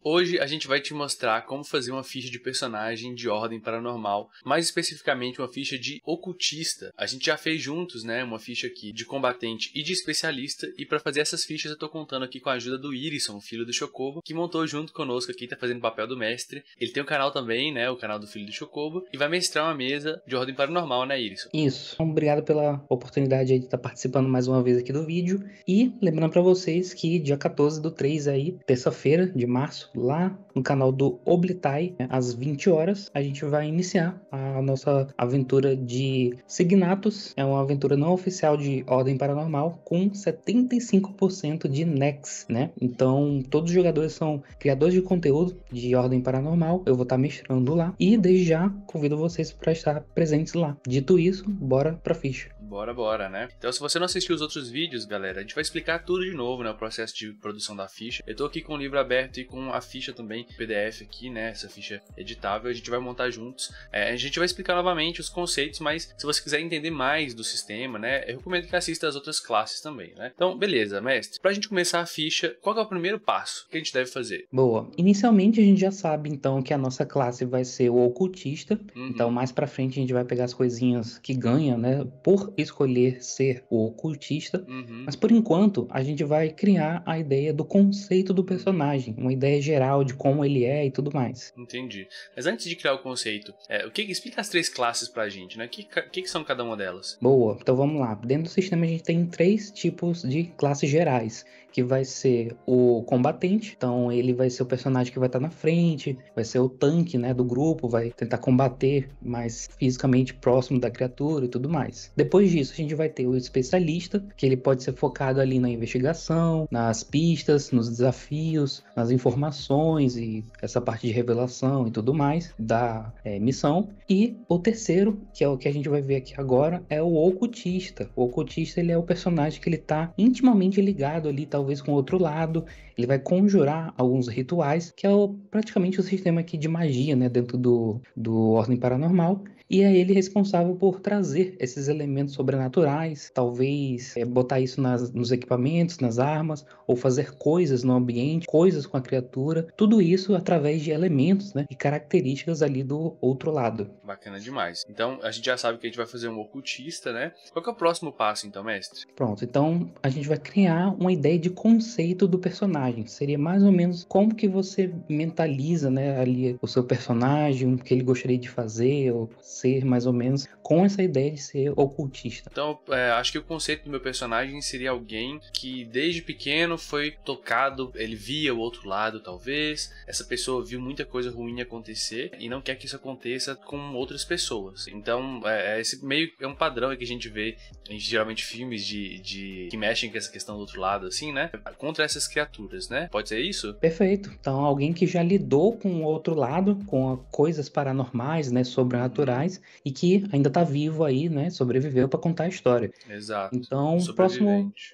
Hoje a gente vai te mostrar como fazer uma ficha de personagem de ordem paranormal, mais especificamente uma ficha de ocultista. A gente já fez juntos, né, uma ficha aqui de combatente e de especialista, e para fazer essas fichas eu tô contando aqui com a ajuda do Irisson, filho do Chocobo, que montou junto conosco aqui, tá fazendo o papel do mestre. Ele tem um canal também, né, o canal do filho do Chocobo, e vai mestrar uma mesa de ordem paranormal, né, Irisson? Isso. Obrigado pela oportunidade aí de estar participando mais uma vez aqui do vídeo. E lembrando para vocês que dia 14/3 aí, terça-feira de março, lá no canal do Oblitai, às 20 horas, a gente vai iniciar a nossa aventura de Signatus. É uma aventura não oficial de Ordem Paranormal com 75% de Nex, né? Então, todos os jogadores são criadores de conteúdo de Ordem Paranormal. Eu vou estar mestrando lá. E desde já convido vocês para estar presentes lá. Dito isso, bora pra ficha. Bora, né? Então, se você não assistiu os outros vídeos, galera, a gente vai explicar tudo de novo, né? O processo de produção da ficha. Eu tô aqui com o livro aberto e com a ficha também, PDF aqui, né? Essa ficha editável, a gente vai montar juntos. A gente vai explicar novamente os conceitos, mas se você quiser entender mais do sistema, né? Eu recomendo que assista as outras classes também, né? Então, beleza, mestre. Pra gente começar a ficha, qual que é o primeiro passo que a gente deve fazer? Boa. Inicialmente a gente já sabe, então, que a nossa classe vai ser o ocultista. Então, mais pra frente a gente vai pegar as coisinhas que ganha, né? Por escolher ser o ocultista. Mas por enquanto, a gente vai criar a ideia do conceito do personagem, uma ideia geral de como ele é e tudo mais. Entendi. Mas antes de criar o conceito, explica as três classes pra gente, né? O que são cada uma delas? Boa, então vamos lá. Dentro do sistema a gente tem 3 tipos de classes gerais, que vai ser o combatente, então ele vai ser o personagem que vai estar na frente, vai ser o tanque, né, do grupo, vai tentar combater mais fisicamente próximo da criatura e tudo mais. Depois disso a gente vai ter o especialista, que ele pode ser focado ali na investigação, nas pistas, nos desafios, nas informações e essa parte de revelação e tudo mais da missão. E o terceiro, que é o que a gente vai ver aqui agora, é o ocultista. O ocultista, ele é o personagem que ele tá intimamente ligado ali, talvez com o outro lado. Ele vai conjurar alguns rituais, que é praticamente o sistema aqui de magia, né, dentro do Ordem Paranormal. E é ele responsável por trazer esses elementos sobrenaturais, talvez botar isso nos equipamentos, nas armas, ou fazer coisas no ambiente, coisas com a criatura, tudo isso através de elementos, né, e características ali do outro lado. Bacana demais. Então, a gente já sabe que a gente vai fazer um ocultista, né? Qual que é o próximo passo, então, mestre? Pronto, então a gente vai criar uma ideia de conceito do personagem. Seria mais ou menos como que você mentaliza, né, ali o seu personagem, o que ele gostaria de fazer, ou ser mais ou menos com essa ideia de ser ocultista. Então, acho que o conceito do meu personagem seria alguém que desde pequeno foi tocado, ele via o outro lado, talvez. Essa pessoa viu muita coisa ruim acontecer e não quer que isso aconteça com outras pessoas. Então, esse meio é um padrão que a gente vê em geralmente filmes que mexem com essa questão do outro lado, assim, né? Contra essas criaturas, né? Pode ser isso? Perfeito. Então, alguém que já lidou com o outro lado, com coisas paranormais, né, sobrenaturais, e que ainda tá vivo aí, né, sobreviveu para contar a história. Exato. Então,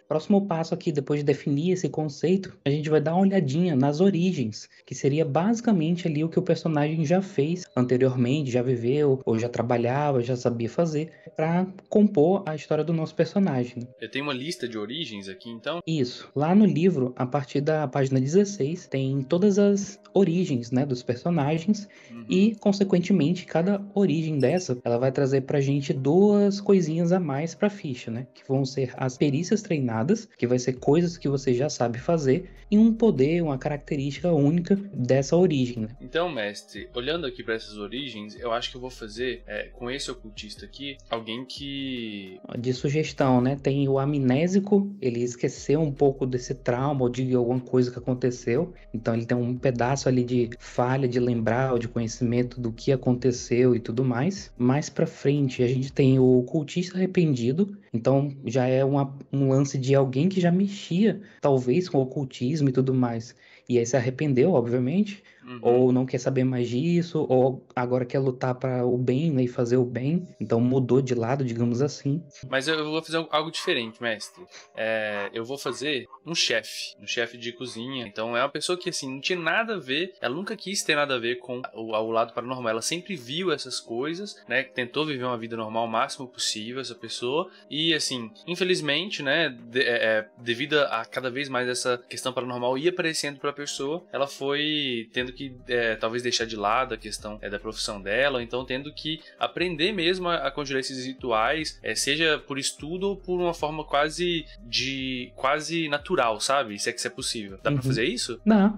próximo passo aqui, depois de definir esse conceito, a gente vai dar uma olhadinha nas origens, que seria basicamente ali o que o personagem já fez anteriormente, já viveu, ou já trabalhava, já sabia fazer, para compor a história do nosso personagem. Eu tenho uma lista de origens aqui, então? Isso. Lá no livro, a partir da página 16, tem todas as origens, né, dos personagens e, consequentemente, cada origem dessa, ela vai trazer pra gente 2 coisinhas a mais pra ficha, né, que vão ser as perícias treinadas, que vai ser coisas que você já sabe fazer, e um poder, uma característica única dessa origem, né? Então, mestre, olhando aqui para essas origens, eu acho que eu vou fazer, com esse ocultista aqui, alguém que... De sugestão, né, tem o amnésico, ele esqueceu um pouco desse trauma ou de alguma coisa que aconteceu, então ele tem um pedaço ali de falha de lembrar ou de conhecimento do que aconteceu e tudo mais. Mais pra frente a gente tem o cultista arrependido, então já é um lance de alguém que já mexia talvez com o ocultismo e tudo mais, e aí se arrependeu, obviamente, ou não quer saber mais disso, ou agora quer lutar para o bem, né, e fazer o bem, então mudou de lado, digamos assim. Mas eu vou fazer algo diferente, mestre. Eu vou fazer um chefe de cozinha. Então é uma pessoa que, assim, não tinha nada a ver, ela nunca quis ter nada a ver com o lado paranormal. Ela sempre viu essas coisas, né, tentou viver uma vida normal o máximo possível, essa pessoa. E, assim, infelizmente, né, devido a cada vez mais essa questão paranormal ir aparecendo para aquela pessoa, ela foi tendo que talvez deixar de lado a questão da profissão dela, ou então tendo que aprender mesmo a conjurar esses rituais, seja por estudo ou por uma forma quase natural, sabe? Se é que isso é possível. Dá pra fazer isso? Não,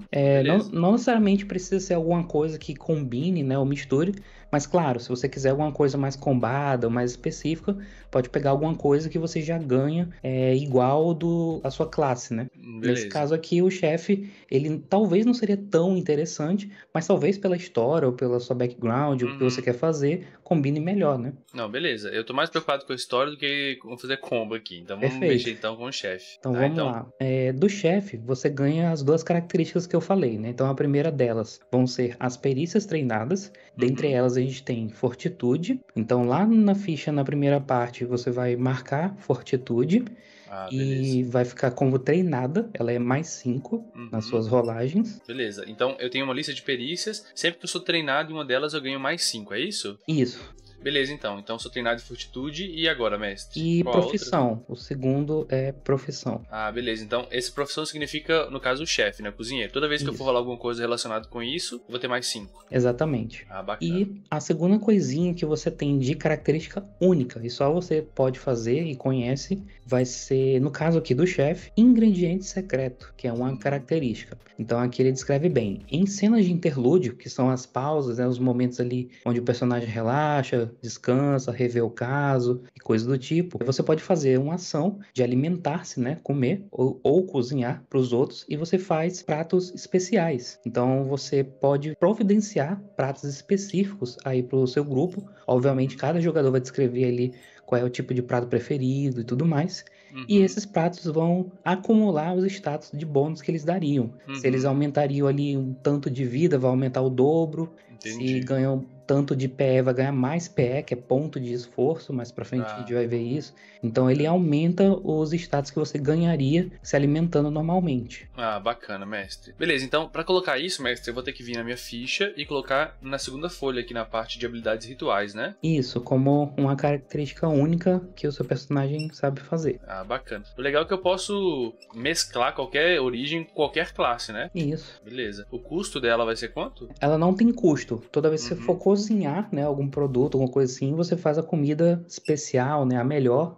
não necessariamente precisa ser alguma coisa que combine, né, ou misture, mas claro, se você quiser alguma coisa mais combada ou mais específica, pode pegar alguma coisa que você já ganha igual a sua classe, né? Beleza. Nesse caso aqui, o chefe, ele talvez não seria tão interessante, mas talvez pela história ou pela sua background, o que você quer fazer, combine melhor, né? Não, beleza. Eu tô mais preocupado com a história do que com fazer combo aqui. Então vamos Perfeito. mexer então com o chefe. Então vamos lá. Do chefe, você ganha as duas características que eu falei, né? Então a primeira delas vão ser as perícias treinadas. Dentre elas a gente tem fortitude. Então lá na ficha, na primeira parte, você vai marcar fortitude. E vai ficar como treinada, ela é mais 5 nas suas rolagens. Beleza, então eu tenho uma lista de perícias, sempre que eu sou treinado em uma delas eu ganho mais 5, é isso? Isso. Beleza, então eu sou treinado em fortitude e agora, mestre? E qual profissão, o segundo é profissão. Ah, beleza, então esse profissão significa, no caso, o chefe, né, o cozinheiro. Toda vez que eu for falar alguma coisa relacionada com isso, eu vou ter mais 5. Exatamente. Ah, bacana. E a segunda coisinha que você tem de característica única, e só você pode fazer e conhece, vai ser, no caso aqui do chefe, ingrediente secreto, que é uma característica. Então aqui ele descreve bem. Em cenas de interlúdio, que são as pausas, né, os momentos ali onde o personagem relaxa, descansa, revê o caso e coisas do tipo, você pode fazer uma ação de alimentar-se, né, comer ou cozinhar para os outros, e você faz pratos especiais. Então você pode providenciar pratos específicos aí para o seu grupo. Obviamente cada jogador vai descrever ali qual é o tipo de prato preferido e tudo mais. E esses pratos vão acumular os status de bônus que eles dariam. Se eles aumentariam ali um tanto de vida, vai aumentar o dobro. Entendi. Se ganham tanto de PE, vai ganhar mais PE, que é ponto de esforço. Mais pra frente a gente vai ver isso. Então ele aumenta os status que você ganharia se alimentando normalmente. Ah, bacana, mestre. Beleza, então pra colocar isso, mestre, eu vou ter que vir na minha ficha e colocar na segunda folha aqui na parte de habilidades rituais, né? Isso, como uma característica única que o seu personagem sabe fazer. Ah, bacana. O legal é que eu posso mesclar qualquer origem com qualquer classe, né? Isso. Beleza. O custo dela vai ser quanto? Ela não tem custo. Toda vez que você for cozinhar, né, algum produto, alguma coisa assim, você faz a comida especial, né, a melhor.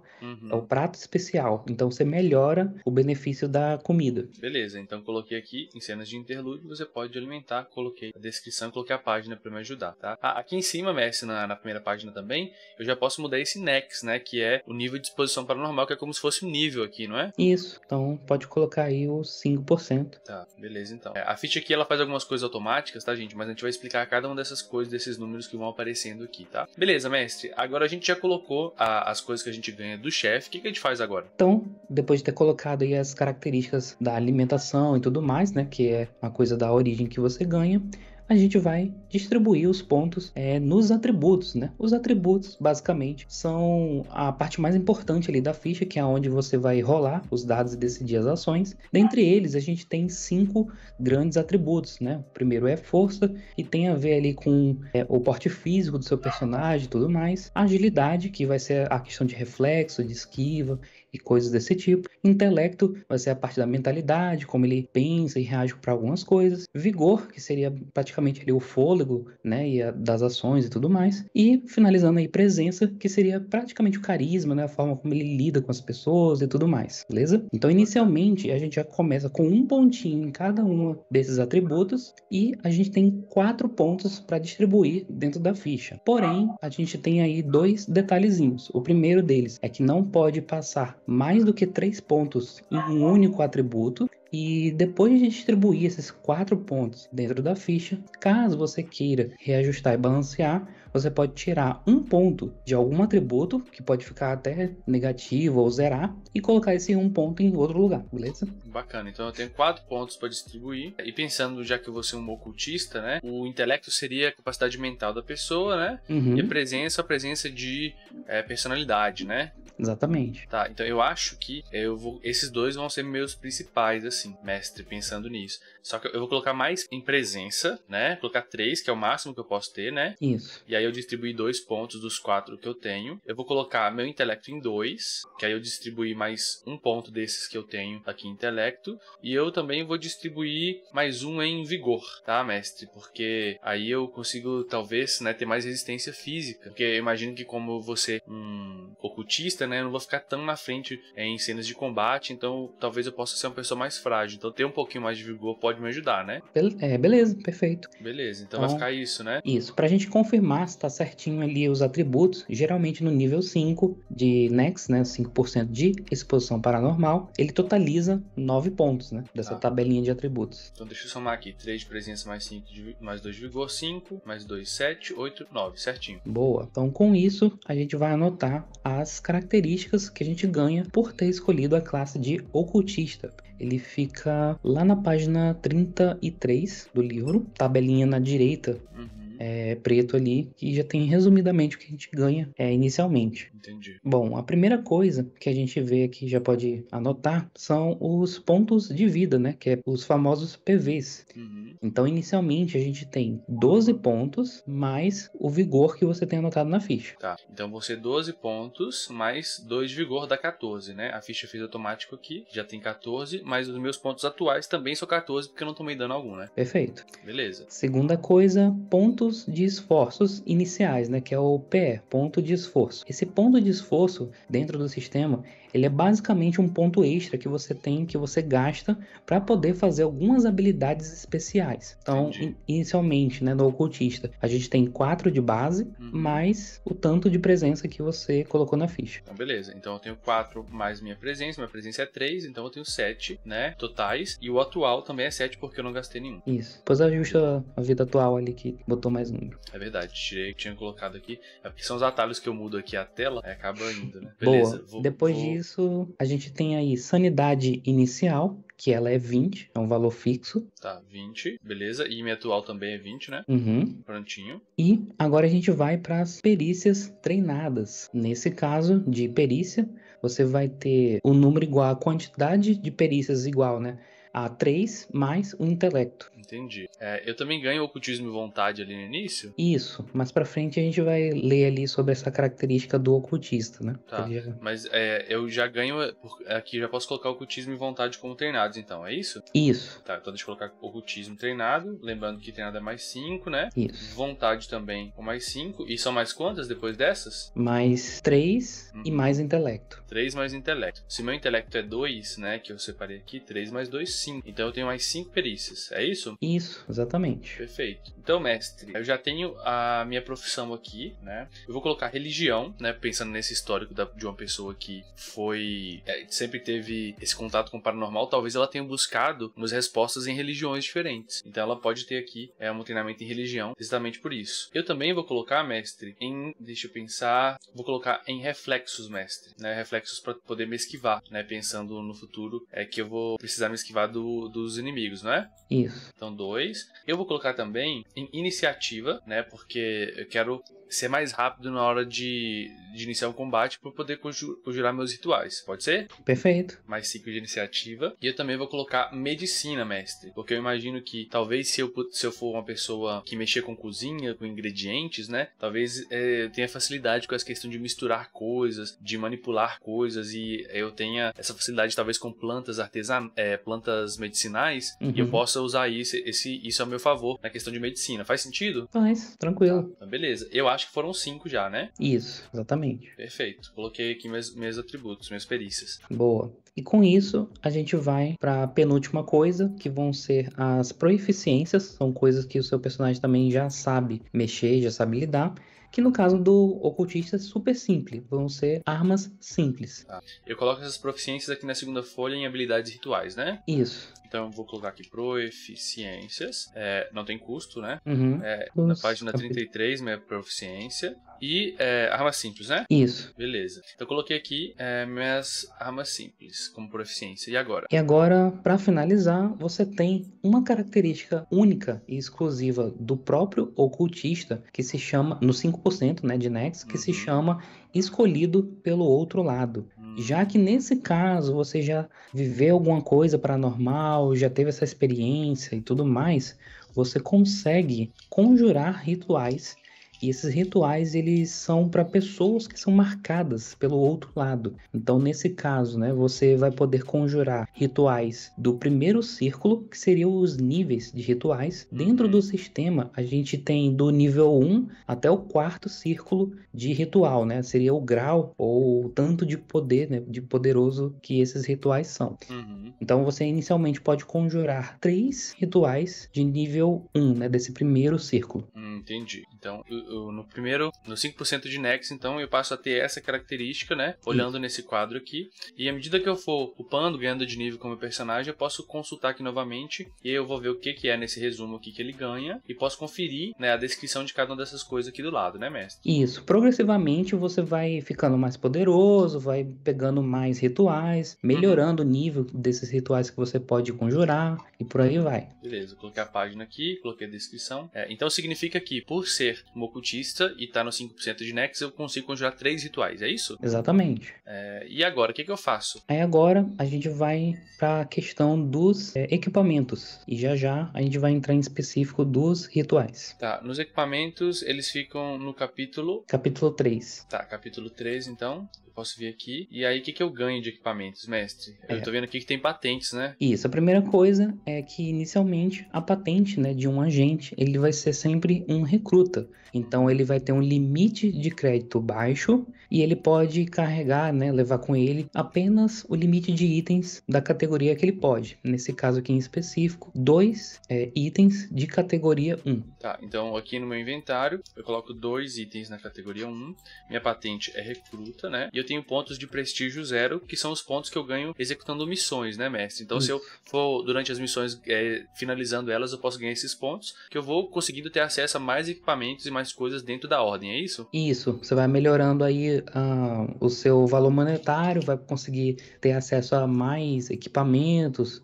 É o prato especial. Então você melhora o benefício da comida. Beleza, então coloquei aqui em cenas de interlúdio, você pode alimentar, coloquei a descrição, coloquei a página para me ajudar, tá? Aqui em cima, mestre, na primeira página também, eu já posso mudar esse Nex, né, que é o nível de exposição paranormal, que é como se fosse um nível aqui, não é? Isso, então pode colocar aí os 5%. Tá, beleza então. A ficha aqui, ela faz algumas coisas automáticas, tá, gente? Mas a gente vai explicar cada uma dessas coisas, desses números que vão aparecendo aqui, tá? Beleza, mestre, agora a gente já colocou as coisas que a gente ganha do chefe. O que a gente faz agora? Então, depois de ter colocado aí as características da alimentação e tudo mais, né, que é uma coisa da origem que você ganha, a gente vai distribuir os pontos nos atributos, né? Os atributos, basicamente, são a parte mais importante ali da ficha, que é onde você vai rolar os dados e decidir as ações. Dentre eles, a gente tem 5 grandes atributos, né? O primeiro é força, e tem a ver ali com o porte físico do seu personagem e tudo mais. Agilidade, que vai ser a questão de reflexo, de esquiva e coisas desse tipo. Intelecto vai ser a parte da mentalidade, como ele pensa e reage para algumas coisas. Vigor, que seria praticamente ali o fôlego, né, e das ações e tudo mais. E finalizando aí presença, que seria praticamente o carisma, né, a forma como ele lida com as pessoas e tudo mais, beleza? Então inicialmente a gente já começa com um pontinho em cada um desses atributos e a gente tem 4 pontos para distribuir dentro da ficha. Porém, a gente tem aí 2 detalhezinhos. O primeiro deles é que não pode passar mais do que 3 pontos em um único atributo. E depois de distribuir esses 4 pontos dentro da ficha, caso você queira reajustar e balancear, você pode tirar um ponto de algum atributo, que pode ficar até negativo ou zerar, e colocar esse um ponto em outro lugar, beleza? Bacana, então eu tenho 4 pontos para distribuir. E pensando, já que eu vou ser um ocultista, né? O intelecto seria a capacidade mental da pessoa, né? E a presença de personalidade, né? Exatamente. Tá, então eu acho que esses dois vão ser meus principais, assim, mestre, pensando nisso. Só que eu vou colocar mais em presença, né? Colocar 3, que é o máximo que eu posso ter, né? Isso. E aí eu distribuí 2 pontos dos 4 que eu tenho. Eu vou colocar meu intelecto em 2, que aí eu distribuí mais um ponto desses que eu tenho aqui em intelecto. E eu também vou distribuir mais um em vigor, tá, mestre? Porque aí eu consigo, talvez, né, ter mais resistência física. Porque eu imagino que como eu vou ser um ocultista, né, eu não vou ficar tão na frente em cenas de combate, então talvez eu possa ser uma pessoa mais frágil. Então ter um pouquinho mais de vigor pode me ajudar, né? Beleza, perfeito. Beleza, então vai Então, ficar isso, né? isso, pra gente confirmar se tá certinho ali os atributos, geralmente no nível 5 de Nex, né, 5% de exposição paranormal, ele totaliza 9 pontos, né, dessa Tá. tabelinha de atributos. Então deixa eu somar aqui, 3 de presença mais 5 mais 2 de vigor, 5, mais 2, 7, 8, 9, certinho. Boa. Então, com isso, a gente vai anotar as características que a gente ganha por ter escolhido a classe de ocultista. Ele fica lá na página 33 do livro, tabelinha na direita, preto ali, que já tem resumidamente o que a gente ganha inicialmente. Entendi. Bom, a primeira coisa que a gente vê aqui, já pode anotar, são os pontos de vida, né? Que é os famosos PVs. Então, inicialmente, a gente tem 12 pontos, mais o vigor que você tem anotado na ficha. Tá, então vão ser 12 pontos, mais 2 de vigor dá 14, né? A ficha fez automático aqui, já tem 14, mas os meus pontos atuais também são 14, porque eu não tomei dano algum, né? Perfeito. Beleza. Segunda coisa, pontos de esforços iniciais, né? Que é o PE, ponto de esforço. Esse ponto de esforço dentro do sistema, ele é basicamente um ponto extra que você tem, que você gasta para poder fazer algumas habilidades especiais. Então, inicialmente, né, no ocultista, a gente tem 4 de base, mais o tanto de presença que você colocou na ficha. Então, beleza. Então eu tenho 4 mais minha presença é 3, então eu tenho 7, né, totais. E o atual também é 7, porque eu não gastei nenhum. Isso. Depois ajusta a vida atual ali, que botou mais número. É verdade, tirei, tinha colocado aqui. É porque são os atalhos que eu mudo aqui a tela, aí acaba indo, né? Beleza. Boa. Depois disso, a gente tem aí sanidade inicial, que ela é 20, é um valor fixo. Tá, 20, beleza. E minha atual também é 20, né? Prontinho. E agora a gente vai para as perícias treinadas. Nesse caso de perícia, você vai ter o número igual, a quantidade de perícias igual, né? A 3 mais o intelecto. Entendi. Eu também ganho ocultismo e vontade ali no início? Isso, mais pra frente a gente vai ler ali sobre essa característica do ocultista, né? Tá, mas eu já ganho, aqui já posso colocar ocultismo e vontade como treinados, então, é isso? Isso. Tá, então deixa eu colocar ocultismo treinado, lembrando que treinado é mais 5, né? Isso. Vontade também com mais 5, e são mais quantas depois dessas? Mais 3 e mais intelecto. 3 mais intelecto. Se meu intelecto é 2, né, que eu separei aqui, 3 mais 2, 5. Então eu tenho mais 5 perícias, é isso? Isso, exatamente. Perfeito. Então, mestre, eu já tenho a minha profissão aqui, né? Eu vou colocar religião, né? Pensando nesse histórico de uma pessoa que sempre teve esse contato com o paranormal, talvez ela tenha buscado umas respostas em religiões diferentes. Então ela pode ter aqui um treinamento em religião, exatamente por isso. Eu também vou colocar, mestre, deixa eu pensar, vou colocar em reflexos, mestre, né? Reflexos para poder me esquivar, né? Pensando no futuro, que eu vou precisar me esquivar dos inimigos, não é? Isso. Então, 2. Eu vou colocar também em iniciativa, né? Porque eu quero ser mais rápido na hora de iniciar um combate para poder conjurar meus rituais. Pode ser? Perfeito. Mais 5 de iniciativa. E eu também vou colocar medicina, mestre. Porque eu imagino que talvez se eu for uma pessoa que mexer com cozinha, com ingredientes, né? Talvez eu tenha facilidade com essa questão de misturar coisas, de manipular coisas. E eu tenha essa facilidade talvez com plantas plantas medicinais. E eu possa usar isso ao meu favor na questão de medicina. Faz sentido? Faz, tranquilo. Tá, então beleza. Eu acho que foram 5 já, né? Isso, exatamente. Perfeito. Coloquei aqui meus atributos, minhas perícias. Boa. E com isso, a gente vai para a penúltima coisa, que vão ser as proeficiências. São coisas que o seu personagem também já sabe mexer, já sabe lidar. Que no caso do ocultista é super simples. Vão ser armas simples. Tá. Eu coloco essas proficiências aqui na segunda folha em habilidades rituais, né? Isso. Então eu vou colocar aqui proeficiências. Não tem custo, né? Uhum. Na página 33, minha proficiência. E armas simples, né? Isso. Beleza. Então eu coloquei aqui minhas armas simples como proficiência. E agora? E agora, para finalizar, você tem uma característica única e exclusiva do próprio ocultista, que se chama, no 5 5%, né, de Nex, que se Uhum. chama escolhido pelo outro lado. Já que nesse caso você já viveu alguma coisa paranormal, já teve essa experiência e tudo mais, você consegue conjurar rituais. E esses rituais, eles são para pessoas que são marcadas pelo outro lado. Então, nesse caso, né, você vai poder conjurar rituais do primeiro círculo, que seriam os níveis de rituais. Dentro do sistema, a gente tem do nível 1 até o quarto círculo de ritual, né? Seria o grau ou o tanto de poder, né, de poderoso que esses rituais são. Uhum. Então você inicialmente pode conjurar 3 rituais de nível 1, né, desse primeiro círculo. Entendi. Então, no primeiro, no 5% de Nex, então eu passo a ter essa característica, né? Olhando nesse quadro aqui. E à medida que eu for upando, ganhando de nível como personagem, eu posso consultar aqui novamente. E aí eu vou ver o que é nesse resumo aqui que ele ganha. E posso conferir, né, a descrição de cada uma dessas coisas aqui do lado, né, mestre? Isso. Progressivamente você vai ficando mais poderoso, vai pegando mais rituais, melhorando o nível desses rituais que você pode conjurar e por aí vai. Beleza, coloquei a página aqui, coloquei a descrição. Então significa que, por ser um ocultista e estar no 5% de Nex, eu consigo conjurar 3 rituais, é isso? Exatamente. E agora, o que eu faço? Aí agora a gente vai para a questão dos equipamentos. E já a gente vai entrar em específico dos rituais. Tá, nos equipamentos eles ficam no capítulo... Capítulo 3. Tá, capítulo 3, então. Eu posso vir aqui. E aí, o que eu ganho de equipamentos, mestre? Eu tô vendo aqui que tem patentes, né? Isso, a primeira coisa é que inicialmente a patente, né, de um agente, ele vai ser sempre um recruta. Então ele vai ter um limite de crédito baixo e ele pode carregar, né, levar com ele apenas o limite de itens da categoria que ele pode. Nesse caso aqui em específico, 2 itens de categoria 1. Tá, então aqui no meu inventário eu coloco 2 itens na categoria 1. Minha patente é recruta, né? E eu tenho pontos de prestígio 0, que são os pontos que eu ganho executando missões, né, mestre? Então se eu for durante as missões finalizando elas, eu posso ganhar esses pontos, que eu vou conseguindo ter acesso a mais equipamentos e mais coisas dentro da ordem, é isso? Isso, você vai melhorando aí o seu valor monetário, vai conseguir ter acesso a mais equipamentos,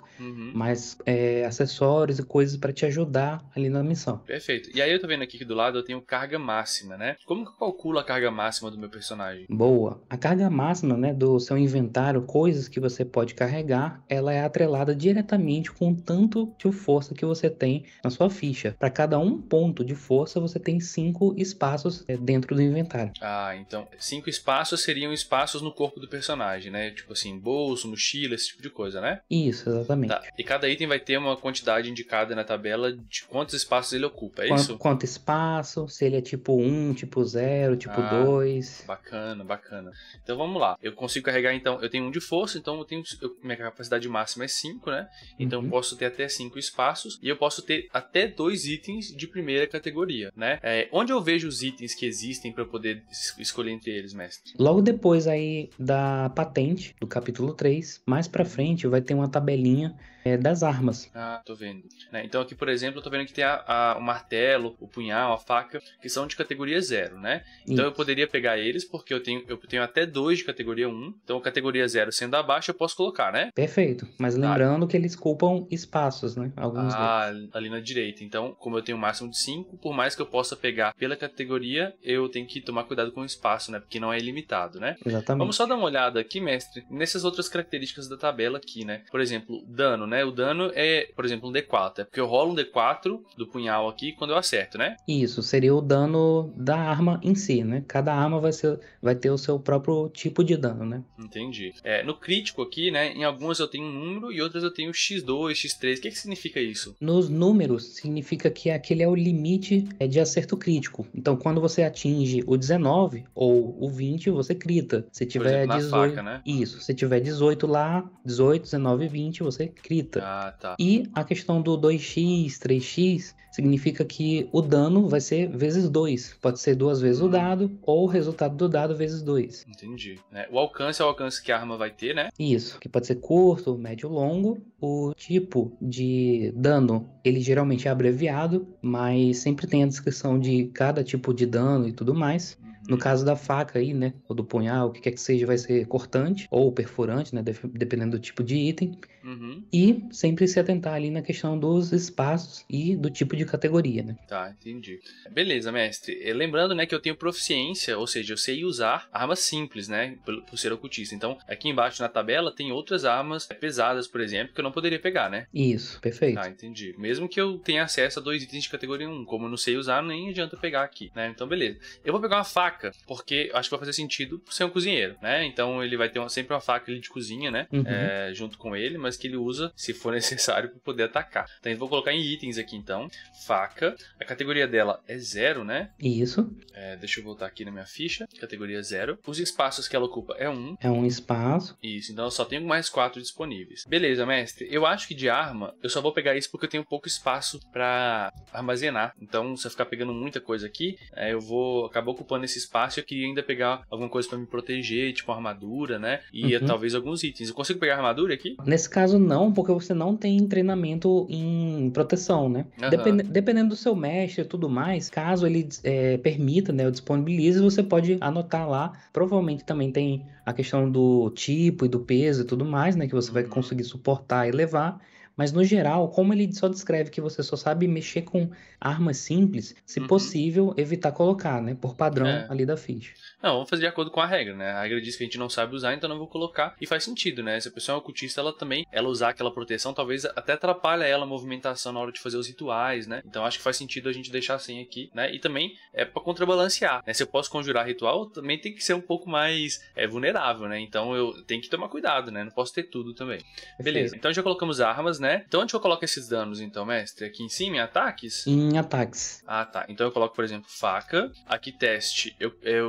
mais acessórios e coisas para te ajudar ali na missão. Perfeito. E aí eu tô vendo aqui que do lado eu tenho carga máxima, né? Como que eu calculo a carga máxima do meu personagem? Boa. A carga máxima, né, do seu inventário, coisas que você pode carregar, ela é atrelada diretamente com o tanto de força que você tem na sua ficha. Para cada um ponto de força, você tem 5 espaços dentro do inventário. Ah, então 5 espaços seriam espaços no corpo do personagem, né? Tipo assim, bolso, mochila, esse tipo de coisa, né? Isso, exatamente. Tá. E cada item vai ter uma quantidade indicada na tabela de quantos espaços ele ocupa, é isso? Quanto espaço, se ele é tipo 1, tipo 0, tipo 2. Bacana, bacana. Então vamos lá. Eu consigo carregar, então, eu tenho 1 de força, então minha capacidade máxima é 5, né? Então eu posso ter até 5 espaços e eu posso ter até 2 itens de primeira categoria, né? Onde eu vejo os itens que existem para eu poder escolher entre eles, mestre? Logo depois aí da patente, do capítulo 3, mais pra frente vai ter uma tabelinha das armas. Ah, tô vendo. Né? Então aqui, por exemplo, eu tô vendo que tem o martelo, o punhal, a faca, que são de categoria 0, né? Então eu poderia pegar eles, porque eu tenho até 2 de categoria 1. Então categoria 0 sendo abaixo, eu posso colocar, né? Perfeito. Mas lembrando que eles culpam espaços, né? Alguns deles. Ali na direita. Então, como eu tenho um máximo de 5, por mais que eu possa pegar pela categoria, eu tenho que tomar cuidado com o espaço, né? Porque não é ilimitado, né? Exatamente. Vamos só dar uma olhada aqui, mestre, nessas outras características da tabela aqui, né? Por exemplo, dano, né? O dano é, por exemplo, um D4. É porque eu rolo um D4 do punhal aqui quando eu acerto, né? Isso, seria o dano da arma em si, né? Cada arma vai ter o seu próprio tipo de dano, né? Entendi. No crítico aqui, né? Em algumas eu tenho um número e outras eu tenho X2, X3. O que significa isso? Nos números, significa que aquele é o limite de acerto crítico. Então, quando você atinge o 19 ou o 20, você crita. Se tiver exemplo, 18, na faca, né? Isso. Se tiver 18 lá, 18, 19 e 20, você crita. Ah, tá. E a questão do 2x, 3x, significa que o dano vai ser vezes 2. Pode ser 2 vezes o dado ou o resultado do dado vezes 2. Entendi. O alcance é o alcance que a arma vai ter, né? Isso, que pode ser curto, médio ou longo. O tipo de dano, ele geralmente é abreviado, mas sempre tem a descrição de cada tipo de dano e tudo mais. No caso da faca aí, né, ou do punhal, o que quer que seja, vai ser cortante ou perfurante, né, dependendo do tipo de item. Uhum. E sempre se atentar ali na questão dos espaços e do tipo de categoria, né? Tá, entendi. Beleza, mestre. Lembrando, né, que eu tenho proficiência, ou seja, eu sei usar armas simples, né, por ser ocultista. Então, aqui embaixo na tabela tem outras armas pesadas, por exemplo, que eu não poderia pegar, né? Isso, perfeito. Tá, entendi. Mesmo que eu tenha acesso a 2 itens de categoria 1, como eu não sei usar, nem adianta pegar aqui, né? Então, beleza. Eu vou pegar uma faca, porque eu acho que vai fazer sentido por ser um cozinheiro, né? Então, ele vai ter sempre uma faca ali de cozinha, né? Junto com ele, mas que ele usa se for necessário para poder atacar. Então, eu vou colocar em itens aqui, então. Faca. A categoria dela é 0, né? Isso. Deixa eu voltar aqui na minha ficha. Categoria 0. Os espaços que ela ocupa é 1. É um espaço. Isso, então eu só tenho mais 4 disponíveis. Beleza, mestre. Eu acho que de arma, eu só vou pegar isso porque eu tenho pouco espaço pra armazenar. Então, se eu ficar pegando muita coisa aqui, eu vou acabar ocupando esse espaço e eu queria ainda pegar alguma coisa pra me proteger, tipo uma armadura, né? E talvez alguns itens. Eu consigo pegar armadura aqui? Nesse caso não, porque você não tem treinamento em proteção, né? Dependendo do seu mestre e tudo mais, caso ele permita, né, ou disponibilize, você pode anotar lá. Provavelmente também tem a questão do tipo e do peso e tudo mais, né, que você vai conseguir suportar e levar. Mas no geral, como ele só descreve que você só sabe mexer com armas simples, se possível, evitar colocar, né, por padrão ali da ficha. Não, vamos fazer de acordo com a regra, né? A regra diz que a gente não sabe usar, então não vou colocar. E faz sentido, né? Se a pessoa é uma ocultista, ela usar aquela proteção, talvez até atrapalhe ela a movimentação na hora de fazer os rituais, né? Então acho que faz sentido a gente deixar assim aqui, né? E também é pra contrabalancear, né? Se eu posso conjurar ritual, também tem que ser um pouco mais vulnerável, né? Então eu tenho que tomar cuidado, né? Não posso ter tudo também. Beleza, então já colocamos armas, né? Então onde eu coloco esses danos, então, mestre? Aqui em cima, em ataques? Em ataques. Ah, tá. Então eu coloco, por exemplo, faca. Aqui, teste.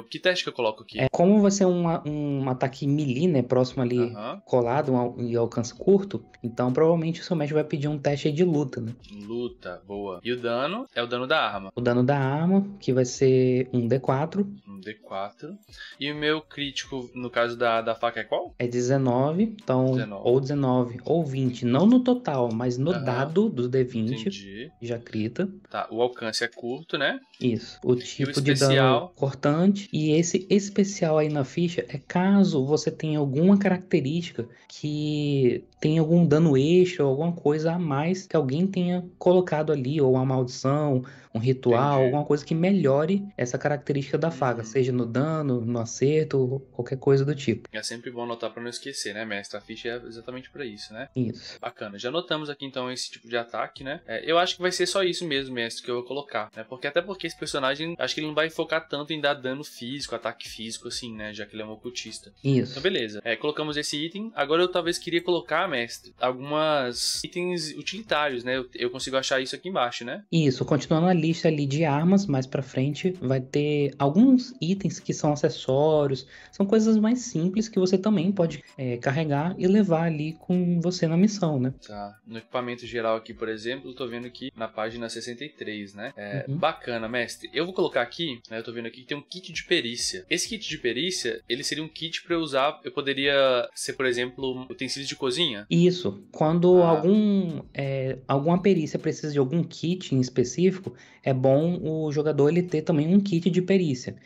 Que teste que eu coloco aqui? Como vai ser um ataque melee, né? Próximo ali, colado e alcance curto. Então, provavelmente, o seu mestre vai pedir um teste aí de luta, né? Luta, boa. E o dano é o dano da arma. O dano da arma, que vai ser um D4. Um D4. E o meu crítico, no caso da faca, é qual? É 19. Então, 19. Ou 19 ou 20. Não no total, mas no dado do D20. Entendi. Já crita. Tá, o alcance é curto, né? Isso. O tipo de dano cortante. E esse especial aí na ficha é caso você tenha alguma característica que tem algum dano extra ou alguma coisa a mais que alguém tenha colocado ali, ou uma maldição, um ritual, alguma coisa que melhore essa característica da faca, seja no dano, no acerto, qualquer coisa do tipo. É sempre bom anotar pra não esquecer, né, mestre? A ficha é exatamente pra isso, né? Isso. Bacana. Já anotamos aqui, então, esse tipo de ataque, né? Eu acho que vai ser só isso mesmo, mestre, que eu vou colocar, né? Até porque esse personagem, acho que ele não vai focar tanto em dar dano físico, ataque físico, assim, né? Já que ele é um ocultista. Isso. Então, beleza. Colocamos esse item. Agora eu talvez queria colocar, mestre, algumas itens utilitários, né? Eu consigo achar isso aqui embaixo, né? Isso. Continuando a lista ali de armas, mais pra frente, vai ter alguns itens que são acessórios, são coisas mais simples que você também pode carregar e levar ali com você na missão, né? Tá. No equipamento geral aqui, por exemplo, eu tô vendo aqui na página 63, né? Bacana, mestre. Eu vou colocar aqui, né? Eu tô vendo aqui que tem um kit de perícia. Esse kit de perícia, ele seria um kit pra eu usar. Eu poderia ser, por exemplo, utensílios de cozinha? Isso. Quando alguma perícia precisa de algum kit em específico, é bom o jogador ele ter também um kit de perícia.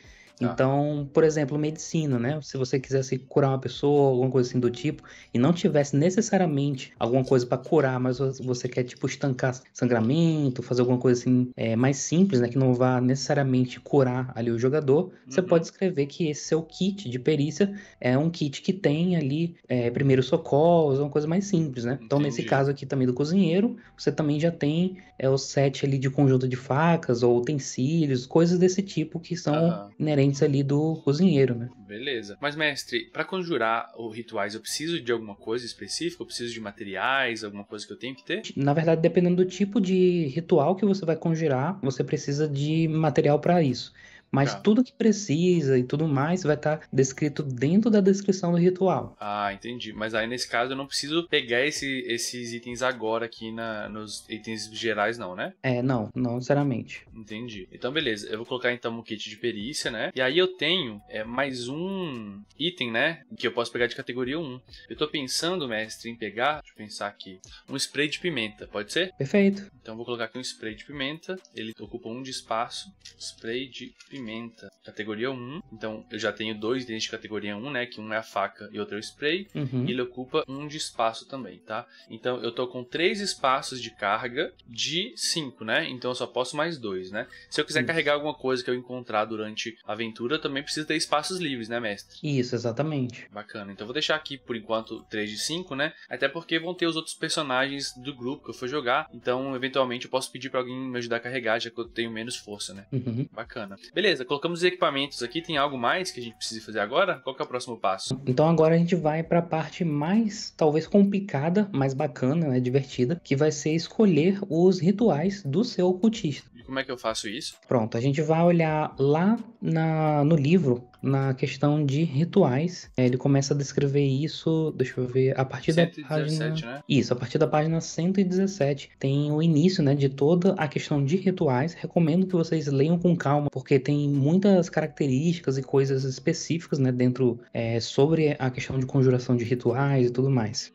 Então, por exemplo, medicina, né? Se você quisesse curar uma pessoa, alguma coisa assim do tipo, e não tivesse necessariamente alguma coisa para curar, mas você quer, tipo, estancar sangramento, fazer alguma coisa assim mais simples, né? Que não vá necessariamente curar ali o jogador, você pode escrever que esse seu kit de perícia é um kit que tem ali primeiros socorros, uma coisa mais simples, né? Então, nesse caso aqui também do cozinheiro, você também já tem o set ali de conjunto de facas ou utensílios, coisas desse tipo que são inerentes ali do cozinheiro, né? Beleza. Mas, mestre, para conjurar os rituais, eu preciso de alguma coisa específica? Eu preciso de materiais, alguma coisa que eu tenho que ter? Na verdade, dependendo do tipo de ritual que você vai conjurar, você precisa de material para isso. Mas tudo que precisa e tudo mais vai estar descrito dentro da descrição do ritual. Ah, entendi. Mas aí, nesse caso, eu não preciso pegar esses itens agora aqui nos itens gerais, não, né? Não necessariamente. Entendi. Então, beleza. Eu vou colocar, então, um kit de perícia, né? E aí eu tenho mais um item, né? Que eu posso pegar de categoria 1. Eu tô pensando, mestre, em pegar, deixa eu pensar aqui, um spray de pimenta. Pode ser? Perfeito. Então, eu vou colocar aqui um spray de pimenta. Ele ocupa 1 de espaço. Spray de pimenta. pimenta, categoria 1. Então eu já tenho 2 itens de categoria 1, né? Que um é a faca e outro é o spray. E ele ocupa 1 de espaço também, tá? Então eu tô com 3 espaços de carga de 5, né? Então eu só posso mais 2, né? Se eu quiser carregar alguma coisa que eu encontrar durante a aventura, eu também preciso ter espaços livres, né, mestre? Isso, exatamente. Bacana. Então eu vou deixar aqui por enquanto 3 de 5, né? Até porque vão ter os outros personagens do grupo que eu for jogar. Então, eventualmente, eu posso pedir pra alguém me ajudar a carregar, já que eu tenho menos força, né? Bacana. Beleza, colocamos os equipamentos aqui. Tem algo mais que a gente precisa fazer agora? Qual que é o próximo passo? Então agora a gente vai para a parte mais, talvez complicada, mais bacana, né, divertida, que vai ser escolher os rituais do seu ocultista. E como é que eu faço isso? Pronto, a gente vai olhar lá no livro, na questão de rituais. Ele começa a descrever isso, deixa eu ver, a partir 117, da página... né? Isso, a partir da página 117 tem o início, né, de toda a questão de rituais. Recomendo que vocês leiam com calma, porque tem muitas características e coisas específicas, né, dentro sobre a questão de conjuração de rituais e tudo mais.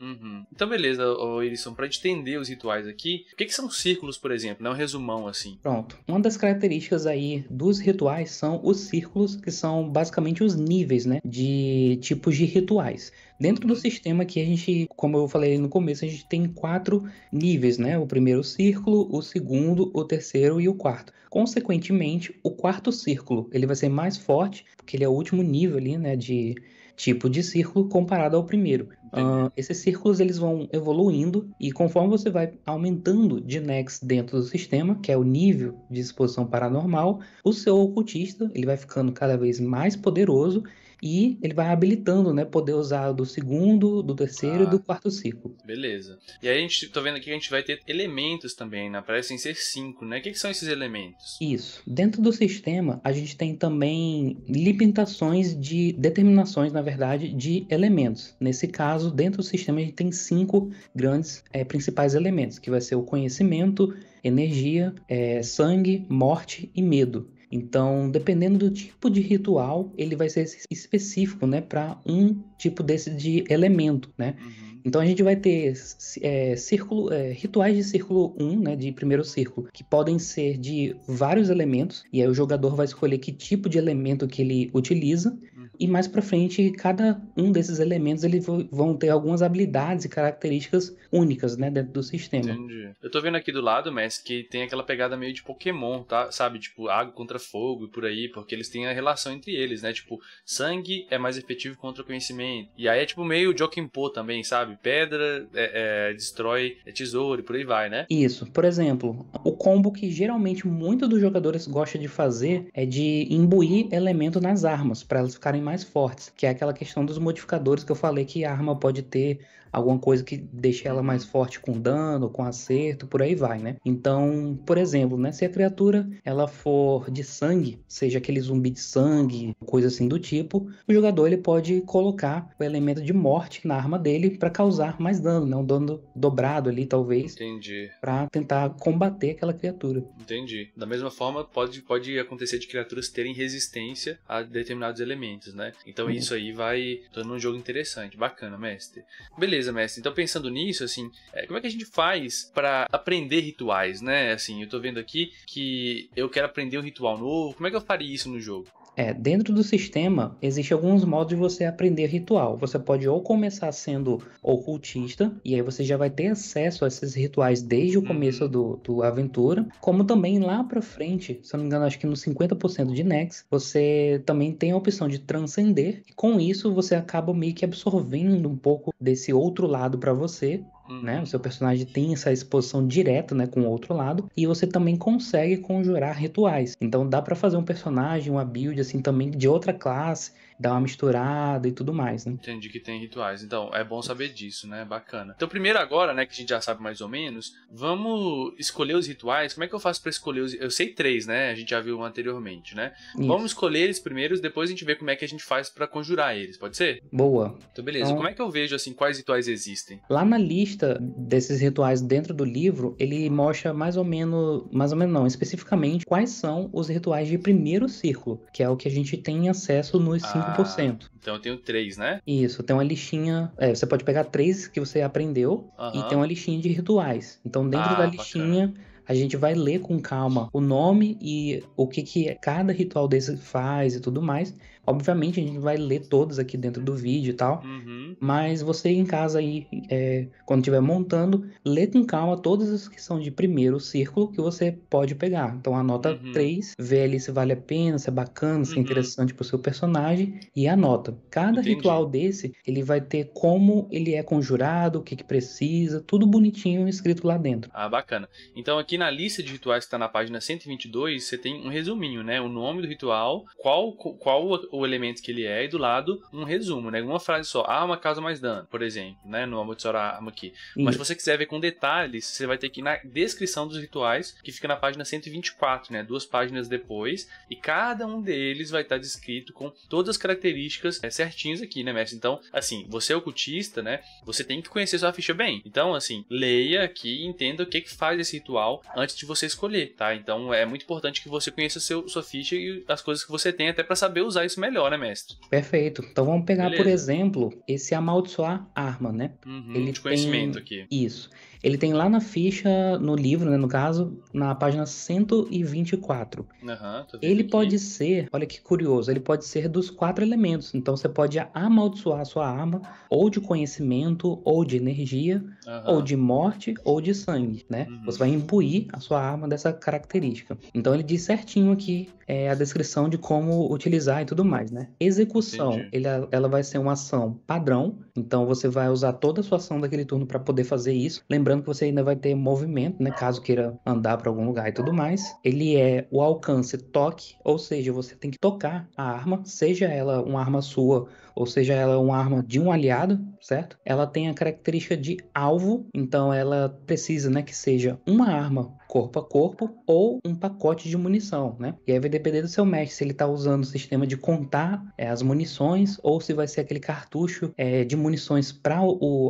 Então beleza, Irisson, pra gente entender os rituais aqui, o que são círculos, por exemplo? Né? Um resumão assim. Pronto, uma das características aí dos rituais são os círculos, que são basicamente os níveis, né, de tipos de rituais. Dentro do sistema que a gente, como eu falei no começo, a gente tem 4 níveis, né? O primeiro círculo, o segundo, o terceiro e o quarto. Consequentemente, o quarto círculo, ele vai ser mais forte, porque ele é o último nível ali, né, de tipo de círculo comparado ao primeiro. Esses círculos eles vão evoluindo e conforme você vai aumentando de Nex dentro do sistema, que é o nível de exposição paranormal, o seu ocultista ele vai ficando cada vez mais poderoso e ele vai habilitando, né, poder usar do segundo, do terceiro e do quarto ciclo. Beleza. E aí tô vendo aqui que a gente vai ter elementos também, né? Parecem ser 5, né? O que são esses elementos? Isso. Dentro do sistema, a gente tem também limitações de determinações, na verdade, de elementos. Nesse caso, dentro do sistema, a gente tem 5 grandes principais elementos, que vai ser o conhecimento, energia, sangue, morte e medo. Então, dependendo do tipo de ritual, ele vai ser específico, né, para um tipo desse de elemento, né? Então a gente vai ter rituais de círculo 1, né, de primeiro círculo, que podem ser de vários elementos, e aí o jogador vai escolher que tipo de elemento que ele utiliza, e mais pra frente, cada um desses elementos eles vão ter algumas habilidades e características únicas, né, dentro do sistema. Entendi. Eu tô vendo aqui do lado, Messi, que tem aquela pegada meio de Pokémon, tá? Sabe, tipo, água contra fogo e por aí, porque eles têm a relação entre eles, né? Tipo, sangue é mais efetivo contra conhecimento. E aí é tipo meio Jokenpô também, sabe? Pedra destrói tesouro e por aí vai, né? Isso. Por exemplo, o combo que geralmente muitos dos jogadores gostam de fazer é de imbuir elemento nas armas, para elas ficarem mais fortes, que é aquela questão dos modificadores que eu falei que a arma pode ter alguma coisa que deixe ela mais forte com dano, com acerto, por aí vai, né? Então, por exemplo, né, se a criatura ela for de sangue, seja aquele zumbi de sangue, coisa assim do tipo, o jogador ele pode colocar o elemento de morte na arma dele para causar mais dano, né? Um dano dobrado ali, talvez. Entendi. Para tentar combater aquela criatura. Entendi. Da mesma forma, pode acontecer de criaturas terem resistência a determinados elementos, né? Então isso aí vai tornando um jogo interessante. Bacana, mestre. Beleza, mestre. Então pensando nisso, assim, como é que a gente faz para aprender rituais, né? Assim, eu tô vendo aqui que eu quero aprender um ritual novo. Como é que eu faria isso no jogo? Dentro do sistema, existem alguns modos de você aprender ritual. Você pode ou começar sendo ocultista, e aí você já vai ter acesso a esses rituais desde o começo do aventura, como também lá pra frente, se eu não me engano, acho que no 50% de Nex, você também tem a opção de transcender, e com isso você acaba meio que absorvendo um pouco desse outro lado pra você, né? O seu personagem tem essa exposição direta, né, com o outro lado, e você também consegue conjurar rituais. Então dá pra fazer um personagem, uma build assim também de outra classe, dar uma misturada e tudo mais, né? Entendi que tem rituais. Então, é bom saber disso, né? Bacana. Então, primeiro agora, né, que a gente já sabe mais ou menos, vamos escolher os rituais. Como é que eu faço pra escolher os... Eu sei 3, né? A gente já viu anteriormente, né? Isso. Vamos escolher eles primeiros, depois a gente vê como é que a gente faz pra conjurar eles, pode ser? Boa. Então, beleza. Como é que eu vejo, assim, quais rituais existem? Lá na lista desses rituais dentro do livro, ele mostra mais ou menos não, especificamente quais são os rituais de primeiro círculo, que é o que a gente tem acesso nos 5%. Então eu tenho 3, né? Isso, tem uma listinha, você pode pegar 3 que você aprendeu e tem uma listinha de rituais. Então dentro da listinha a gente vai ler com calma o nome e o que cada ritual desse faz e tudo mais. Obviamente, a gente vai ler todos aqui dentro do vídeo e tal. Uhum. Mas você em casa aí, quando estiver montando, lê com calma todas as que são de primeiro círculo que você pode pegar. Então anota 3, vê ali se vale a pena, se é bacana, se é interessante pro seu personagem e anota. Cada ritual desse, ele vai ter como ele é conjurado, o que precisa, tudo bonitinho escrito lá dentro. Ah, bacana. Então aqui na lista de rituais que está na página 122, você tem um resuminho, né? O nome do ritual, qual o elemento que ele é e do lado um resumo, né? Uma frase só, arma causa mais dano, por exemplo, né? No amaldiçoar a arma aqui. Mas se você quiser ver com detalhes, você vai ter que ir na descrição dos rituais, que fica na página 124, né? 2 páginas depois, e cada um deles vai estar descrito com todas as características certinhas aqui, né, mestre? Então, assim, você é ocultista, né? Você tem que conhecer sua ficha bem. Então, assim, leia aqui e entenda o que faz esse ritual antes de você escolher, tá? Então, é muito importante que você conheça sua ficha e as coisas que você tem, até para saber usar isso melhor, né, mestre? Perfeito. Então, vamos pegar, por exemplo, esse amaldiçoar arma, né? Ele de conhecimento aqui. Isso. Ele tem lá na ficha, no livro, né, no caso, na página 124. Ele pode ser, olha que curioso, ele pode ser dos 4 elementos. Então você pode amaldiçoar a sua arma ou de conhecimento, ou de energia, ou de morte, ou de sangue, né? Você vai imbuir a sua arma dessa característica. Então ele diz certinho aqui a descrição de como utilizar e tudo mais, né? Execução, ela vai ser uma ação padrão. Então você vai usar toda a sua ação daquele turno para poder fazer isso. Lembrando que você ainda vai ter movimento, né? Caso queira andar para algum lugar e tudo mais. Ele é o alcance toque, ou seja, você tem que tocar a arma, seja ela uma arma sua ou seja ela uma arma de um aliado, certo? Ela tem a característica de alvo, então ela precisa, né, que seja uma arma corpo a corpo ou um pacote de munição, né? E aí vai depender do seu mestre se ele tá usando o sistema de contar as munições ou se vai ser aquele cartucho de munições para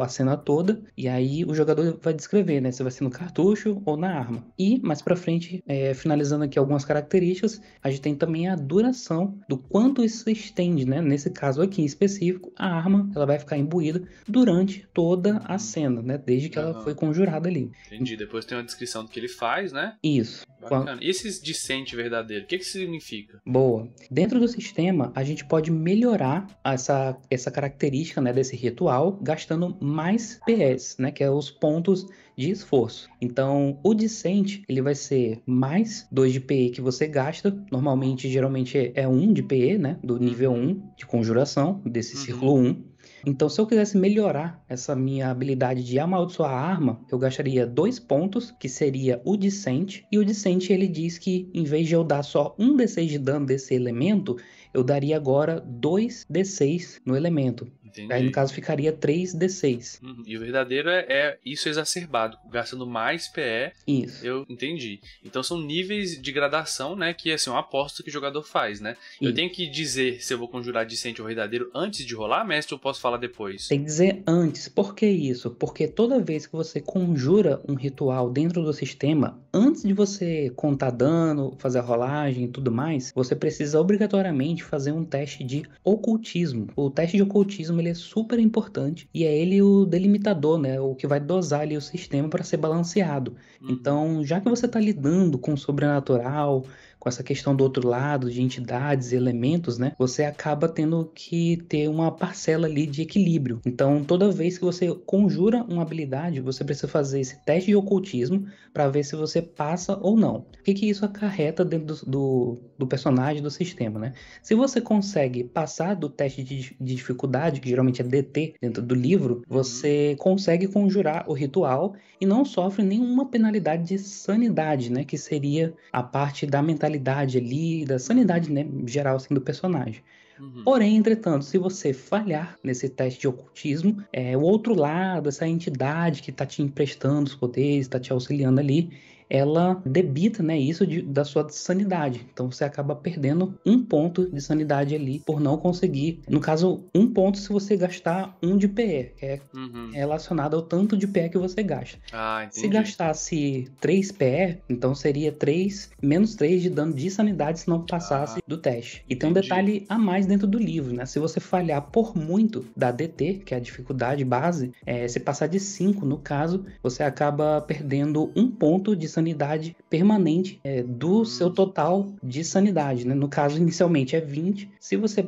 a cena toda, e aí o jogador vai descrever, né, se vai ser no cartucho ou na arma. E mais para frente, finalizando aqui algumas características, a gente tem também a duração do quanto isso se estende, né? Nesse caso aqui em específico, a arma ela vai ficar imbuída durante toda a cena, né? Desde que ela foi conjurada ali. Entendi. Depois tem uma descrição do que ele faz, né? Isso. Bacana. E esses dissente verdadeiro, o que significa? Boa. Dentro do sistema, a gente pode melhorar essa característica, né, desse ritual, gastando mais PS, né, que é os pontos de esforço. Então, o dissente, ele vai ser mais 2 de PE que você gasta. Normalmente, geralmente é 1 de PE, né, do nível 1 de conjuração, desse círculo 1. Então, se eu quisesse melhorar essa minha habilidade de amaldiçoar a arma, eu gastaria 2 pontos, que seria o dissente. E o dissente, ele diz que, em vez de eu dar só 1 D6 de dano desse elemento, eu daria agora 2 D6 no elemento. Entendi. Aí, no caso, ficaria 3 D6. E o verdadeiro é isso exacerbado, gastando mais PE. Isso. Eu entendi. Então são níveis de gradação, né? Que é assim, uma aposta que o jogador faz, né? Eu tenho que dizer se eu vou conjurar dissente ou verdadeiro antes de rolar, mestre, ou posso falar depois? Tem que dizer antes. Por que isso? Porque toda vez que você conjura um ritual dentro do sistema, antes de você contar dano, fazer a rolagem e tudo mais, você precisa obrigatoriamente fazer um teste de ocultismo. O teste de ocultismo ele é super importante e é ele o delimitador, né? O que vai dosar ali o sistema para ser balanceado. Então, já que você está lidando com o sobrenatural, com essa questão do outro lado, de entidades e elementos, né? Você acaba tendo que ter uma parcela ali de equilíbrio. Então, toda vez que você conjura uma habilidade, você precisa fazer esse teste de ocultismo para ver se você passa ou não. O que isso acarreta dentro do personagem, do sistema, né? Se você consegue passar do teste de dificuldade, que geralmente é DT dentro do livro, você consegue conjurar o ritual e não sofre nenhuma penalidade de sanidade, né? Que seria a parte da mentalidade ali, da sanidade, né, geral assim, do personagem. Porém, entretanto, se você falhar nesse teste de ocultismo, o outro lado, essa entidade que está te emprestando os poderes, está te auxiliando ali, ela debita, né, isso da sua sanidade. Então você acaba perdendo 1 ponto de sanidade ali por não conseguir. No caso, 1 ponto se você gastar 1 de PE, que é relacionado ao tanto de PE que você gasta. Se gastasse 3 PE, então seria 3 menos 3 de dano de sanidade se não passasse do teste. E tem um detalhe a mais dentro do livro, né? Se você falhar por muito da DT, que é a dificuldade base, se passar de 5 no caso, você acaba perdendo 1 ponto de sanidade permanente do seu total de sanidade, né? No caso, inicialmente é 20. Se você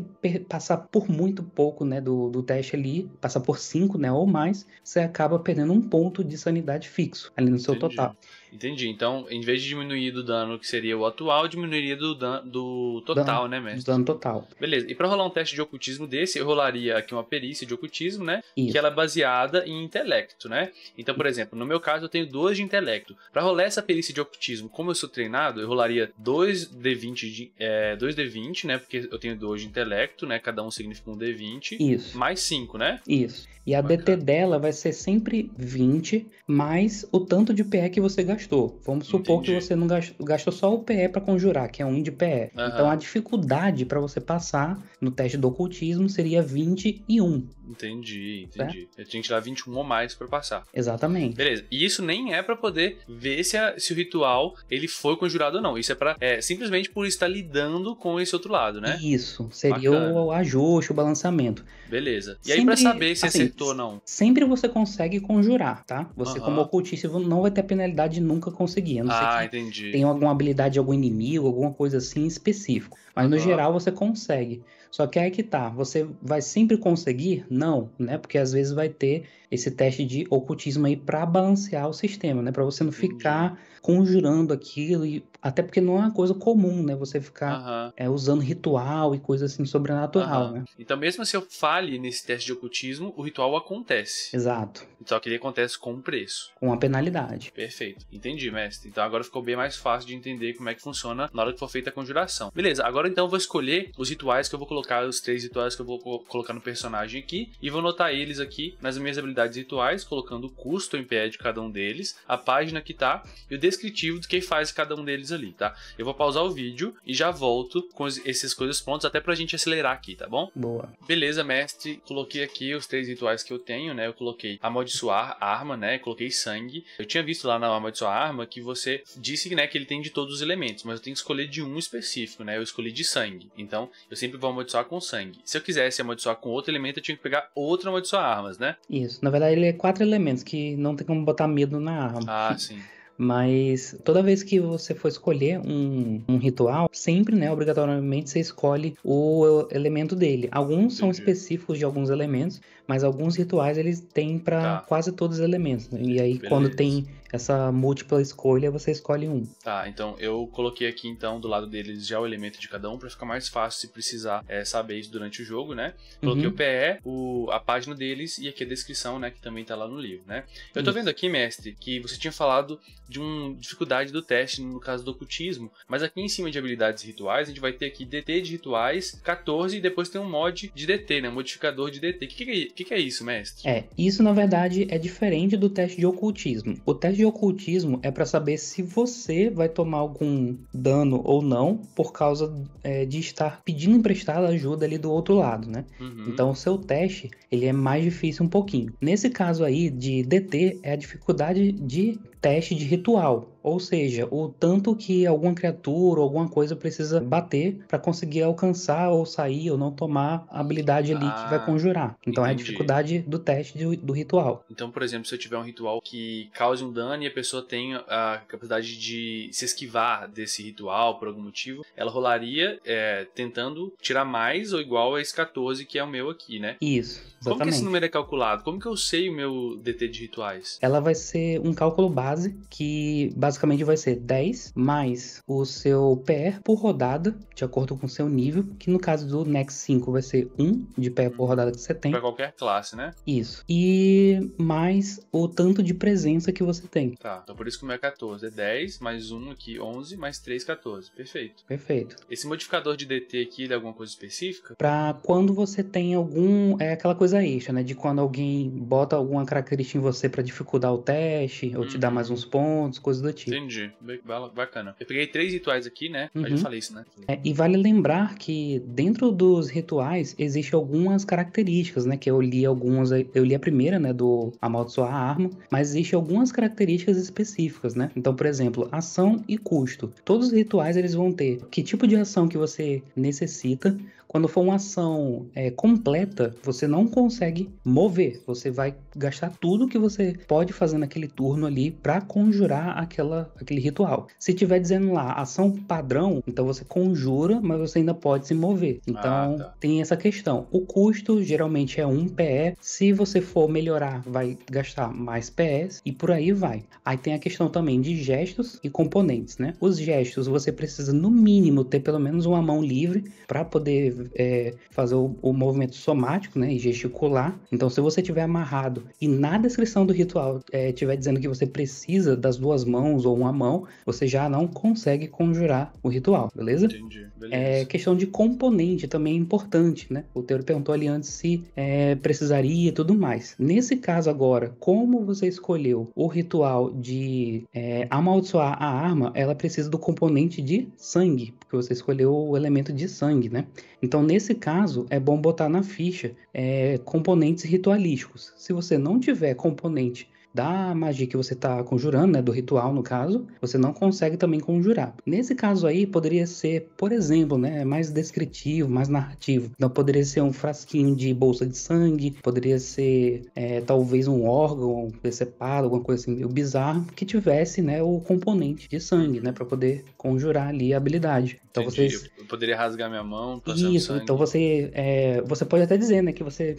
passar por muito pouco, né, do teste ali, passar por 5, né, ou mais, você acaba perdendo um ponto de sanidade fixo ali no seu total. Entendi. Então, em vez de diminuir do dano que seria o atual, diminuiria do total, né, mestre? Do dano total. Beleza. E pra rolar um teste de ocultismo desse, eu rolaria aqui uma perícia de ocultismo, né? Isso. Que ela é baseada em intelecto, né? Então, por exemplo, no meu caso, eu tenho 2 de intelecto. Pra rolar essa perícia de ocultismo, como eu sou treinado, eu rolaria 2d20, né? Porque eu tenho 2 de intelecto, né? Cada um significa um d20. Isso. Mais 5, né? Isso. E a DT dela vai ser sempre 20, mais o tanto de PE que você gastou. Vamos supor que você não gastou só o PE para conjurar, que é 1 de PE. Então a dificuldade para você passar no teste do ocultismo seria 21. Entendi. Eu tinha que tirar 21 ou mais para passar. Exatamente. Beleza. E isso nem é para poder ver se o ritual ele foi conjurado ou não. Isso é para simplesmente por estar lidando com esse outro lado, né? Isso. Seria o ajuste, o balanceamento. Beleza. E aí para saber se acertou ou não? Sempre você consegue conjurar, tá? Você como ocultista não vai ter penalidade de nunca conseguir. A não ser que entendi. tenha alguma habilidade de algum inimigo, alguma coisa assim específico. Mas no geral você consegue. Só que aí que tá, você vai sempre conseguir? Não, né? Porque às vezes vai ter esse teste de ocultismo aí para balancear o sistema, né? Para você não ficar conjurando aquilo, e até porque não é uma coisa comum, né? Você ficar usando ritual e coisa assim sobrenatural, né? Então mesmo se eu falhe nesse teste de ocultismo, o ritual acontece. Exato. Só que ele acontece com um preço. Com a penalidade. Perfeito. Entendi, mestre. Então agora ficou bem mais fácil de entender como é que funciona na hora que for feita a conjuração. Beleza, agora então eu vou escolher os rituais que eu vou colocar, os 3 rituais que eu vou colocar no personagem aqui, e vou anotar eles aqui nas minhas habilidades rituais, colocando o custo em pé de cada um deles, a página que tá, e o descritivo do que faz cada um deles ali, tá? Eu vou pausar o vídeo e já volto com essas coisas prontas, até pra gente acelerar aqui, tá bom? Boa. Beleza, mestre. Coloquei aqui os 3 rituais que eu tenho, né? Eu coloquei amaldiçoar arma, né? Coloquei sangue. Eu tinha visto lá na amaldiçoar arma que você disse, né, que ele tem de todos os elementos, mas eu tenho que escolher de um específico, né? Eu escolhi de sangue. Então, eu sempre vou amaldiçoar com sangue. Se eu quisesse amaldiçoar com outro elemento, eu tinha que pegar outro amaldiçoar armas, né? Isso. Na verdade, ele é 4 elementos, que não tem como botar medo na arma. Ah, sim. Mas toda vez que você for escolher um ritual, sempre, né, obrigatoriamente você escolhe o elemento dele. Alguns são específicos de alguns elementos, mas alguns rituais eles têm para quase todos os elementos, né? E aí quando tem essa múltipla escolha, você escolhe um. Tá, então eu coloquei aqui então do lado deles já o elemento de cada um para ficar mais fácil se precisar saber isso durante o jogo, né? Coloquei o PE, a página deles e aqui a descrição, né, que também tá lá no livro, né? Eu tô vendo aqui, mestre, que você tinha falado de uma dificuldade do teste no caso do ocultismo, mas aqui em cima de habilidades rituais, a gente vai ter aqui DT de rituais 14 e depois tem um mod de DT, né? Modificador de DT. O que é isso, mestre? Isso na verdade é diferente do teste de ocultismo. O teste de ocultismo é para saber se você vai tomar algum dano ou não por causa de estar pedindo emprestada ajuda ali do outro lado, né? Então o seu teste ele é mais difícil um pouquinho. Nesse caso aí de DT é a dificuldade de teste de ritual. Ou seja, o tanto que alguma criatura ou alguma coisa precisa bater para conseguir alcançar ou sair ou não tomar a habilidade ali que vai conjurar. Então é a dificuldade do teste do ritual. Então, por exemplo, se eu tiver um ritual que cause um dano e a pessoa tem a capacidade de se esquivar desse ritual por algum motivo, ela rolaria tentando tirar mais ou igual a esse 14 que é o meu aqui, né? Isso, exatamente. Como que esse número é calculado? Como que eu sei o meu DT de rituais? Ela vai ser um cálculo base que basicamente vai ser 10 mais o seu PE por rodada, de acordo com o seu nível, que no caso do Next 5 vai ser 1 de PE por rodada que você tem. Pra qualquer classe, né? Isso. E mais o tanto de presença que você tem. Tá, então por isso que o meu é 14. É 10, mais 1 aqui, 11, mais 3, 14. Perfeito. Perfeito. Esse modificador de DT aqui, ele é alguma coisa específica? Pra quando você tem algum... É aquela coisa extra, né? De quando alguém bota alguma característica em você pra dificultar o teste, ou te dar mais uns pontos, coisas do tipo. Entendi. Bacana. Eu peguei 3 rituais aqui, né? Mas eu falei isso, né? E vale lembrar que dentro dos rituais existem algumas características, né? Que eu li algumas... Eu li a primeira, né? Do amaldiçoar a arma. Mas existem algumas características específicas, né? Então, por exemplo, ação e custo. Todos os rituais, eles vão ter que tipo de ação que você necessita. Quando for uma ação completa, você não consegue mover. Você vai gastar tudo que você pode fazer naquele turno ali para conjurar aquele ritual. Se tiver dizendo lá ação padrão, então você conjura, mas você ainda pode se mover. Então tem essa questão. O custo geralmente é 1 PE. Se você for melhorar, vai gastar mais PS e por aí vai. Aí tem a questão também de gestos e componentes, né? Os gestos você precisa no mínimo ter pelo menos uma mão livre para poder fazer o movimento somático, né? E gesticular. Então se você tiver amarrado e na descrição do ritual tiver dizendo que você precisa das 2 mãos ou uma mão, você já não consegue conjurar o ritual, beleza? Entendi, beleza. Questão de componente também é importante, né? O Teoro perguntou ali antes se precisaria e tudo mais. Nesse caso agora, como você escolheu o ritual de amaldiçoar a arma, ela precisa do componente de sangue, porque você escolheu o elemento de sangue, né? Então, nesse caso, é bom botar na ficha componentes ritualísticos. Se você não tiver componente da magia que você está conjurando, né, do ritual no caso, você não consegue também conjurar. Nesse caso aí, poderia ser, por exemplo, né, mais descritivo, mais narrativo. Então, poderia ser um frasquinho de bolsa de sangue, poderia ser talvez um órgão decepado, alguma coisa assim meio bizarro, que tivesse, né, o componente de sangue, né, para poder conjurar ali a habilidade. Então, eu poderia rasgar minha mão, passando isso, sangue. então você pode até dizer, né, que você,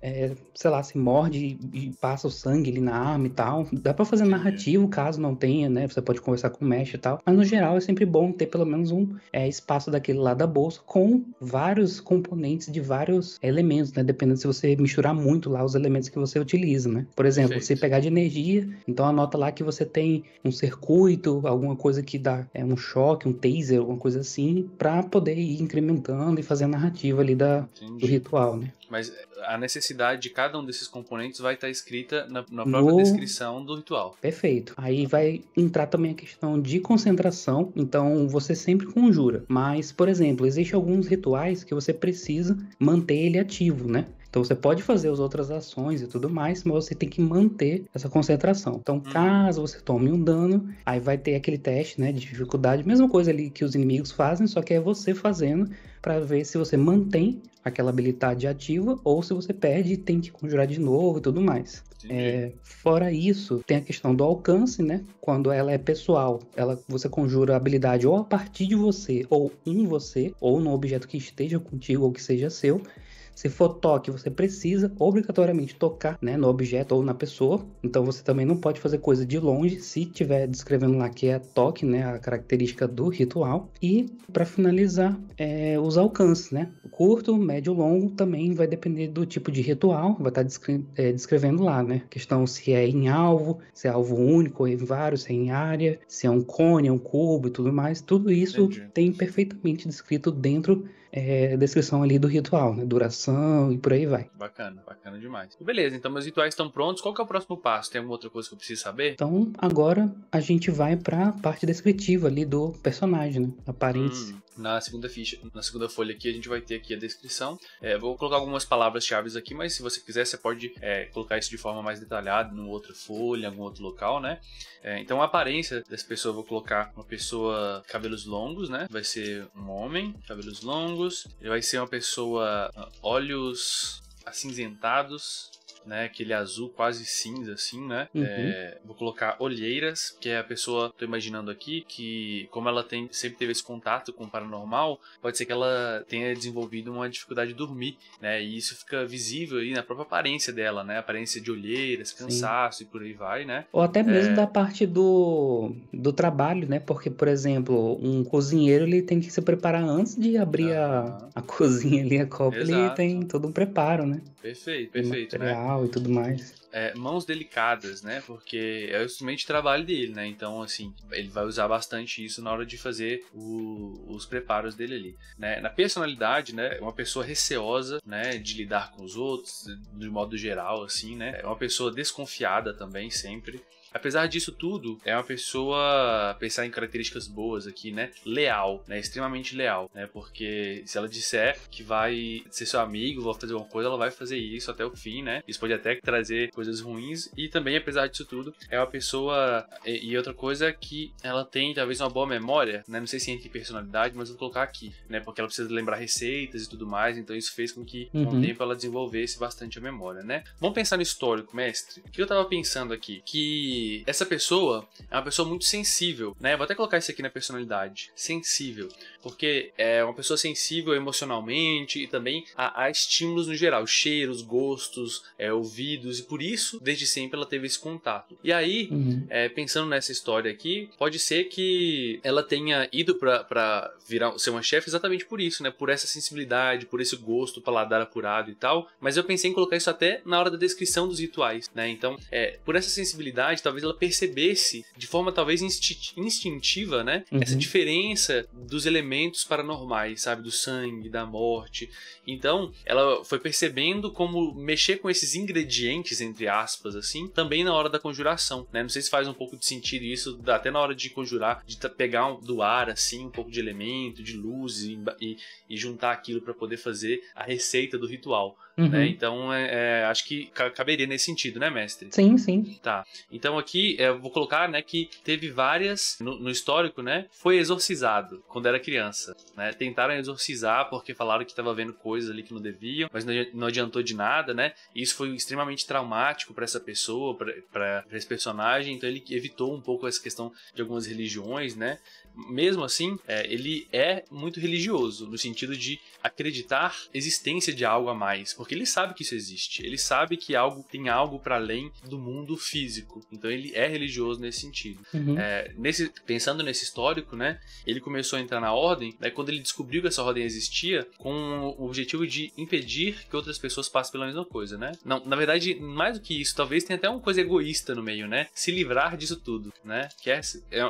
sei lá, se morde e passa o sangue ali na arma e tal. Dá pra fazer narrativo, caso não tenha, né? Você pode conversar com o mestre e tal. Mas no geral é sempre bom ter pelo menos um espaço daquele lá da bolsa com vários componentes de vários elementos, né? Dependendo se você misturar muito lá os elementos que você utiliza, né? Por exemplo, se pegar de energia, então anota lá que você tem um circuito, alguma coisa que dá um choque, um taser, alguma coisa assim, pra poder ir incrementando e fazer a narrativa ali do ritual, né? Mas a necessidade de cada um desses componentes vai estar escrita na própria descrição do ritual. Perfeito. Aí vai entrar também a questão de concentração, então você sempre conjura. Mas, por exemplo, existem alguns rituais que você precisa manter ele ativo, né? Então você pode fazer as outras ações e tudo mais, mas você tem que manter essa concentração. Então, caso você tome um dano, aí vai ter aquele teste, né, de dificuldade, mesma coisa ali que os inimigos fazem, só que é você fazendo para ver se você mantém aquela habilidade ativa ou se você perde e tem que conjurar de novo e tudo mais. Fora isso, tem a questão do alcance, né? Quando ela é pessoal, você conjura a habilidade ou a partir de você, ou em você, ou no objeto que esteja contigo ou que seja seu. Se for toque, você precisa obrigatoriamente tocar, né, no objeto ou na pessoa. Então você também não pode fazer coisa de longe, se tiver descrevendo lá que é toque, né, a característica do ritual. E para finalizar, os alcances, né? Curto, médio, longo também vai depender do tipo de ritual, vai estar descrevendo lá, né? Questão se é em alvo, se é alvo único ou em vários, se é em área, se é um cone, é um cubo e tudo mais. Tudo isso tem perfeitamente descrito dentro descrição ali do ritual, né? Duração e por aí vai. Bacana, bacana demais. Beleza, então meus rituais estão prontos. Qual que é o próximo passo? Tem alguma outra coisa que eu preciso saber? Então, agora a gente vai para a parte descritiva ali do personagem, né? Aparência. Na segunda ficha, na segunda folha aqui, a gente vai ter aqui a descrição. Vou colocar algumas palavras-chave aqui, mas se você quiser, você pode colocar isso de forma mais detalhada em outra folha, em algum outro local, né? Então, a aparência dessa pessoa, eu vou colocar uma pessoa cabelos longos, né? Vai ser um homem, cabelos longos. Ele vai ser uma pessoa olhos acinzentados, né, aquele azul quase cinza, assim, né? Vou colocar olheiras, que é a pessoa, tô imaginando aqui, que como ela sempre teve esse contato com o paranormal, pode ser que ela tenha desenvolvido uma dificuldade de dormir, né? E isso fica visível aí na própria aparência dela, né? Aparência de olheiras, cansaço e por aí vai, né? Ou até mesmo da parte do trabalho, né? Porque, por exemplo, um cozinheiro, ele tem que se preparar antes de abrir a cozinha ali, a copa, ele tem todo um preparo, né? Perfeito, material, e tudo mais. Mãos delicadas, né? Porque é justamente o trabalho dele, né? Então, assim, ele vai usar bastante isso na hora de fazer os preparos dele ali, né? Na personalidade, né? É uma pessoa receosa, né? De lidar com os outros, de modo geral, assim, né? É uma pessoa desconfiada também, sempre. Apesar disso tudo, é uma pessoa, pensar em características boas aqui, né? Leal, né? Extremamente leal, né? Porque se ela disser que vai ser seu amigo, vai fazer alguma coisa, ela vai fazer isso até o fim, né? Isso pode até trazer coisas coisas ruins, e também, apesar disso tudo, é uma pessoa... E outra coisa é que ela tem, talvez, uma boa memória, né? Não sei se entre personalidade, mas vou colocar aqui, né? Porque ela precisa lembrar receitas e tudo mais, então isso fez com que, com o tempo, ela desenvolvesse bastante a memória, né? Vamos pensar no histórico, mestre. O que eu tava pensando aqui? Que essa pessoa é uma pessoa muito sensível, né? Vou até colocar isso aqui na personalidade. Sensível. Porque é uma pessoa sensível emocionalmente e também a estímulos no geral. Cheiros, gostos, ouvidos. E por isso, desde sempre, ela teve esse contato. E aí, pensando nessa história aqui, pode ser que ela tenha ido pra ser uma chefe exatamente por isso, né? Por essa sensibilidade, por esse gosto, paladar apurado e tal. Mas eu pensei em colocar isso até na hora da descrição dos rituais, né? Então, por essa sensibilidade, talvez ela percebesse de forma talvez instintiva, né? Essa diferença dos elementos paranormais, sabe? Do sangue, da morte. Então, ela foi percebendo como mexer com esses ingredientes, entre aspas, assim, também na hora da conjuração, né? Não sei se faz um pouco de sentido isso, até na hora de conjurar, de pegar do ar, assim, um pouco de elemento, de luz e juntar aquilo para poder fazer a receita do ritual. Né? Então, acho que caberia nesse sentido, né, mestre? Sim, sim. Tá. Então aqui, eu vou colocar, né, que teve várias, no histórico, né, foi exorcizado quando era criança, né? Tentaram exorcizar porque falaram que estava vendo coisas ali que não deviam, mas não adiantou de nada, né? E isso foi extremamente traumático para essa pessoa, para esse personagem, então ele evitou um pouco essa questão de algumas religiões, né? Mesmo assim, ele é muito religioso, no sentido de acreditar existência de algo a mais, porque ele sabe que isso existe, ele sabe que tem algo para além do mundo físico, então ele é religioso nesse sentido. Pensando nesse histórico, né, ele começou a entrar na ordem, né, quando ele descobriu que essa ordem existia, com o objetivo de impedir que outras pessoas passem pela mesma coisa, né? Não, na verdade, mais do que isso, talvez tenha até uma coisa egoísta no meio, né? Se livrar disso tudo, né?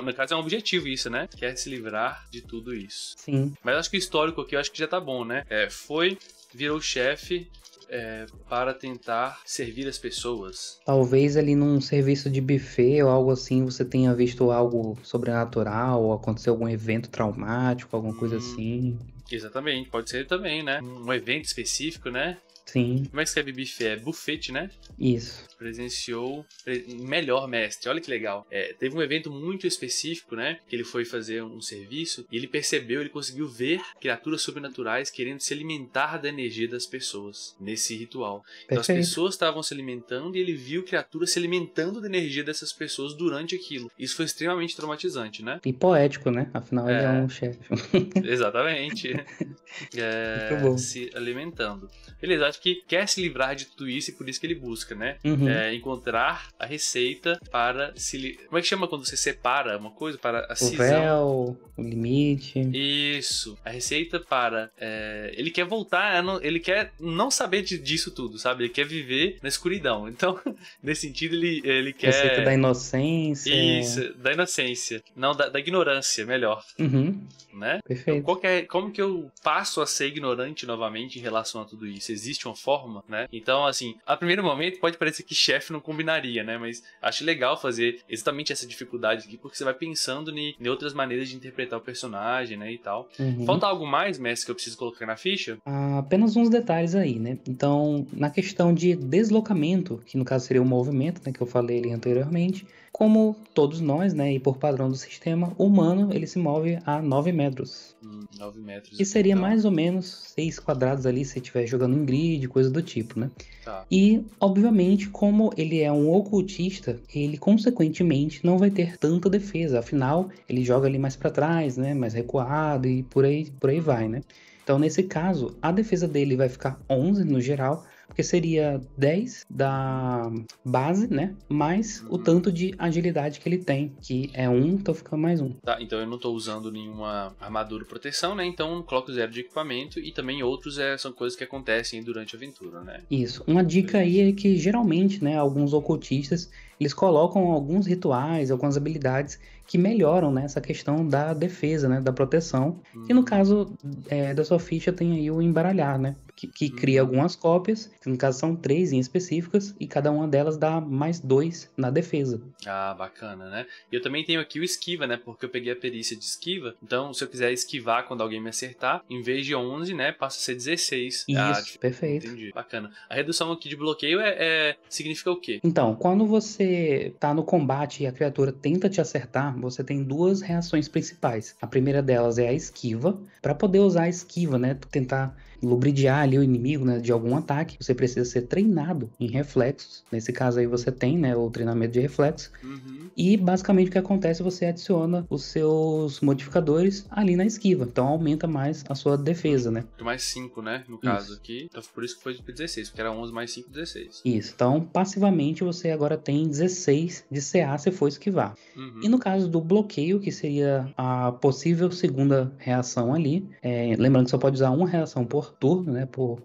No caso é um objetivo isso, né? Quer se livrar de tudo isso. Sim. Mas acho que o histórico aqui, eu acho que já tá bom, né? Virou chefe para tentar servir as pessoas. Talvez ali num serviço de buffet ou algo assim, você tenha visto algo sobrenatural, ou aconteceu algum evento traumático, alguma coisa assim. Exatamente, pode ser também, né? Um evento específico, né? Sim. Como é que escreve buffet? É buffet, né? Isso. Presenciou melhor mestre, olha que legal. Teve um evento muito específico, né? Que ele foi fazer um serviço e ele conseguiu ver criaturas sobrenaturais querendo se alimentar da energia das pessoas nesse ritual. Então as pessoas estavam se alimentando e ele viu criaturas se alimentando da energia dessas pessoas durante aquilo. Isso foi extremamente traumatizante, né? E poético, né? Afinal, ele é um chefe. Exatamente. Muito bom. Se alimentando. Beleza, acho que quer se livrar de tudo isso e por isso que ele busca, né? Encontrar a receita para Como é que chama quando você separa uma coisa? Para a cisão. O véu, o limite. Isso. A receita para... ele quer voltar, ele quer não saber disso tudo, sabe? Ele quer viver na escuridão. Então, nesse sentido, ele quer... Receita da inocência. Isso, da inocência. Não, da ignorância, melhor. Né? Perfeito. Então, como que eu passo a ser ignorante novamente em relação a tudo isso? Existe uma forma, né? Então, assim, a primeiro momento pode parecer que chefe não combinaria, né? Mas acho legal fazer exatamente essa dificuldade aqui, porque você vai pensando em outras maneiras de interpretar o personagem, né? E tal. Falta algo mais, mestre, que eu preciso colocar na ficha? Apenas uns detalhes aí, né? Então, na questão de deslocamento, que no caso seria o movimento, né? Que eu falei ali anteriormente, como todos nós, né? E por padrão do sistema, o humano, ele se move a 9 metros. 9 metros. Que seria mais ou menos 6 quadrados ali, se estiver jogando em grid, coisa do tipo, né? Tá. E, obviamente, como ele é um ocultista, ele, consequentemente, não vai ter tanta defesa. Afinal, ele joga ali mais pra trás, né? Mais recuado e por aí vai, né? Então, nesse caso, a defesa dele vai ficar 11 no geral, porque seria 10 da base, né? Mais o tanto de agilidade que ele tem, que é 1, então fica mais 1. Tá, então eu não tô usando nenhuma armadura ou proteção, né? Então coloco 0 de equipamento e também outros são coisas que acontecem durante a aventura, né? Isso. Uma dica aí é que geralmente, né, alguns ocultistas, eles colocam alguns rituais, algumas habilidades que melhoram, né, essa questão da defesa, né, da proteção. E no caso da sua ficha tem aí o embaralhar, né, que cria algumas cópias, que no caso são 3 em específicas, e cada uma delas dá mais 2 na defesa. Ah, bacana, né? E eu também tenho aqui o esquiva, né? Porque eu peguei a perícia de esquiva. Então, se eu quiser esquivar quando alguém me acertar, em vez de 11, né? Passa a ser 16. Isso, perfeito. Entendi. Bacana. A redução aqui de bloqueio significa o quê? Então, quando você tá no combate e a criatura tenta te acertar, você tem 2 reações principais. A primeira delas é a esquiva. Para poder usar a esquiva, né? Tentar lubridiar ali o inimigo, né, de algum ataque, você precisa ser treinado em reflexos. Nesse caso aí você tem, né, o treinamento de reflexos. E basicamente o que acontece, você adiciona os seus modificadores ali na esquiva. Então aumenta mais a sua defesa, né? Mais 5, né? No caso aqui. Então por isso que foi 16, porque era 11 mais 5, 16. Isso. Então passivamente você agora tem 16 de CA se for esquivar. E no caso do bloqueio, que seria a possível segunda reação ali, lembrando que só pode usar uma reação por turno, né? Por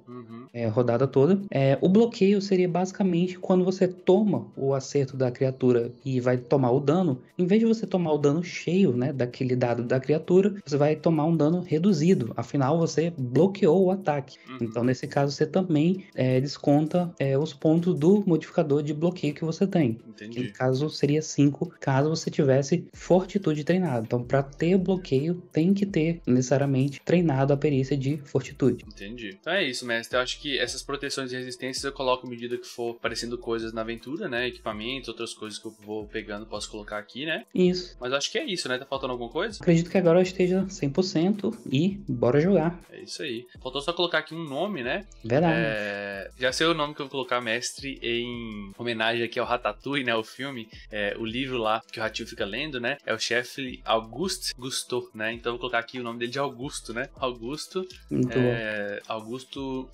rodada toda. O bloqueio seria basicamente quando você toma o acerto da criatura e vai tomar o dano, em vez de você tomar o dano cheio, né, daquele dado da criatura, você vai tomar um dano reduzido. Afinal, você bloqueou o ataque. Então, nesse caso, você também desconta os pontos do modificador de bloqueio que você tem. Entendi. Que no caso seria 5, caso você tivesse fortitude treinado. Então, para ter bloqueio, tem que ter necessariamente treinado a perícia de fortitude. Entendi. Então é isso, mestre. Eu acho que essas proteções e resistências eu coloco à medida que for aparecendo coisas na aventura, né? Equipamentos, outras coisas que eu vou pegando, posso colocar aqui, né? Isso. Mas acho que é isso, né? Tá faltando alguma coisa? Acredito que agora eu esteja 100% e bora jogar. É isso aí. Faltou só colocar aqui um nome, né? Verdade. Já sei o nome que eu vou colocar, mestre, em homenagem aqui ao Ratatouille, né? O filme, o livro lá que o Ratinho fica lendo, né? É o chefe Auguste Gusteau, né? Então eu vou colocar aqui o nome dele de Augusto, né? Augusto. Muito bom.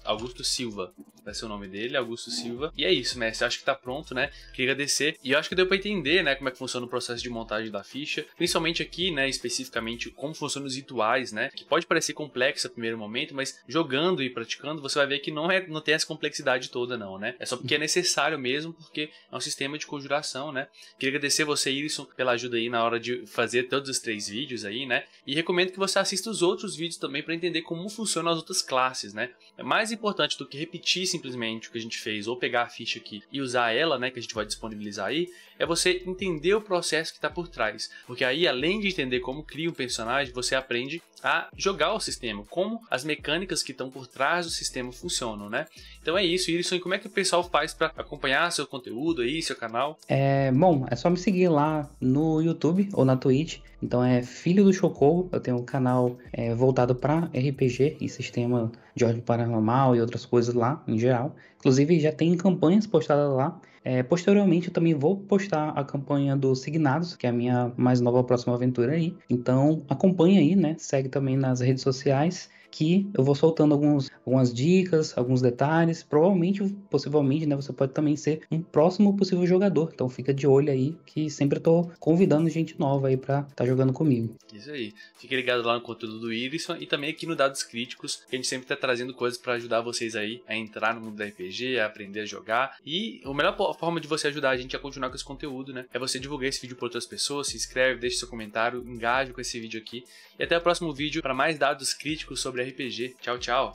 Augusto Silva. Vai ser o nome dele, Augusto Silva. E é isso, mestre. Acho que tá pronto, né? Queria agradecer. E eu acho que deu pra entender, né? Como é que funciona o processo de montagem da ficha. Principalmente aqui, né? Especificamente, como funcionam os rituais, né? Que pode parecer complexo no primeiro momento, mas jogando e praticando, você vai ver que não tem essa complexidade toda, não, né? É só porque é necessário mesmo, porque é um sistema de conjuração, né? Queria agradecer você, Irisson, pela ajuda aí na hora de fazer todos os 3 vídeos aí, né? E recomendo que você assista os outros vídeos também para entender como funcionam as outras classes, né? É mais importante do que repetir simplesmente o que a gente fez ou pegar a ficha aqui e usar ela, né, que a gente vai disponibilizar aí, é você entender o processo que está por trás. Porque aí, além de entender como cria um personagem, você aprende a jogar o sistema, como as mecânicas que estão por trás do sistema funcionam, né? Então é isso, Irisson. E como é que o pessoal faz para acompanhar seu conteúdo aí, seu canal? Bom, é só me seguir lá no YouTube ou na Twitch. Então é Filho do Chocobo. Eu tenho um canal voltado para RPG e sistema de ordem paranormal e outras coisas lá, em geral. Inclusive já tem campanhas postadas lá. Posteriormente eu também vou postar a campanha dos Signados, que é a minha mais nova próxima aventura aí. Então acompanha aí, né? Segue também nas redes sociais, que eu vou soltando algumas dicas, alguns detalhes. Possivelmente, né, você pode também ser um próximo possível jogador. Então fica de olho aí, que sempre eu tô convidando gente nova aí pra tá jogando comigo. Isso aí. Fique ligado lá no conteúdo do Irisson e também aqui no Dados Críticos, que a gente sempre tá trazendo coisas para ajudar vocês aí a entrar no mundo da RPG, a aprender a jogar. E a melhor forma de você ajudar a gente a continuar com esse conteúdo, né, é você divulgar esse vídeo para outras pessoas, se inscreve, deixa seu comentário, engaje com esse vídeo aqui. E até o próximo vídeo para mais dados críticos sobre RPG. Tchau, tchau!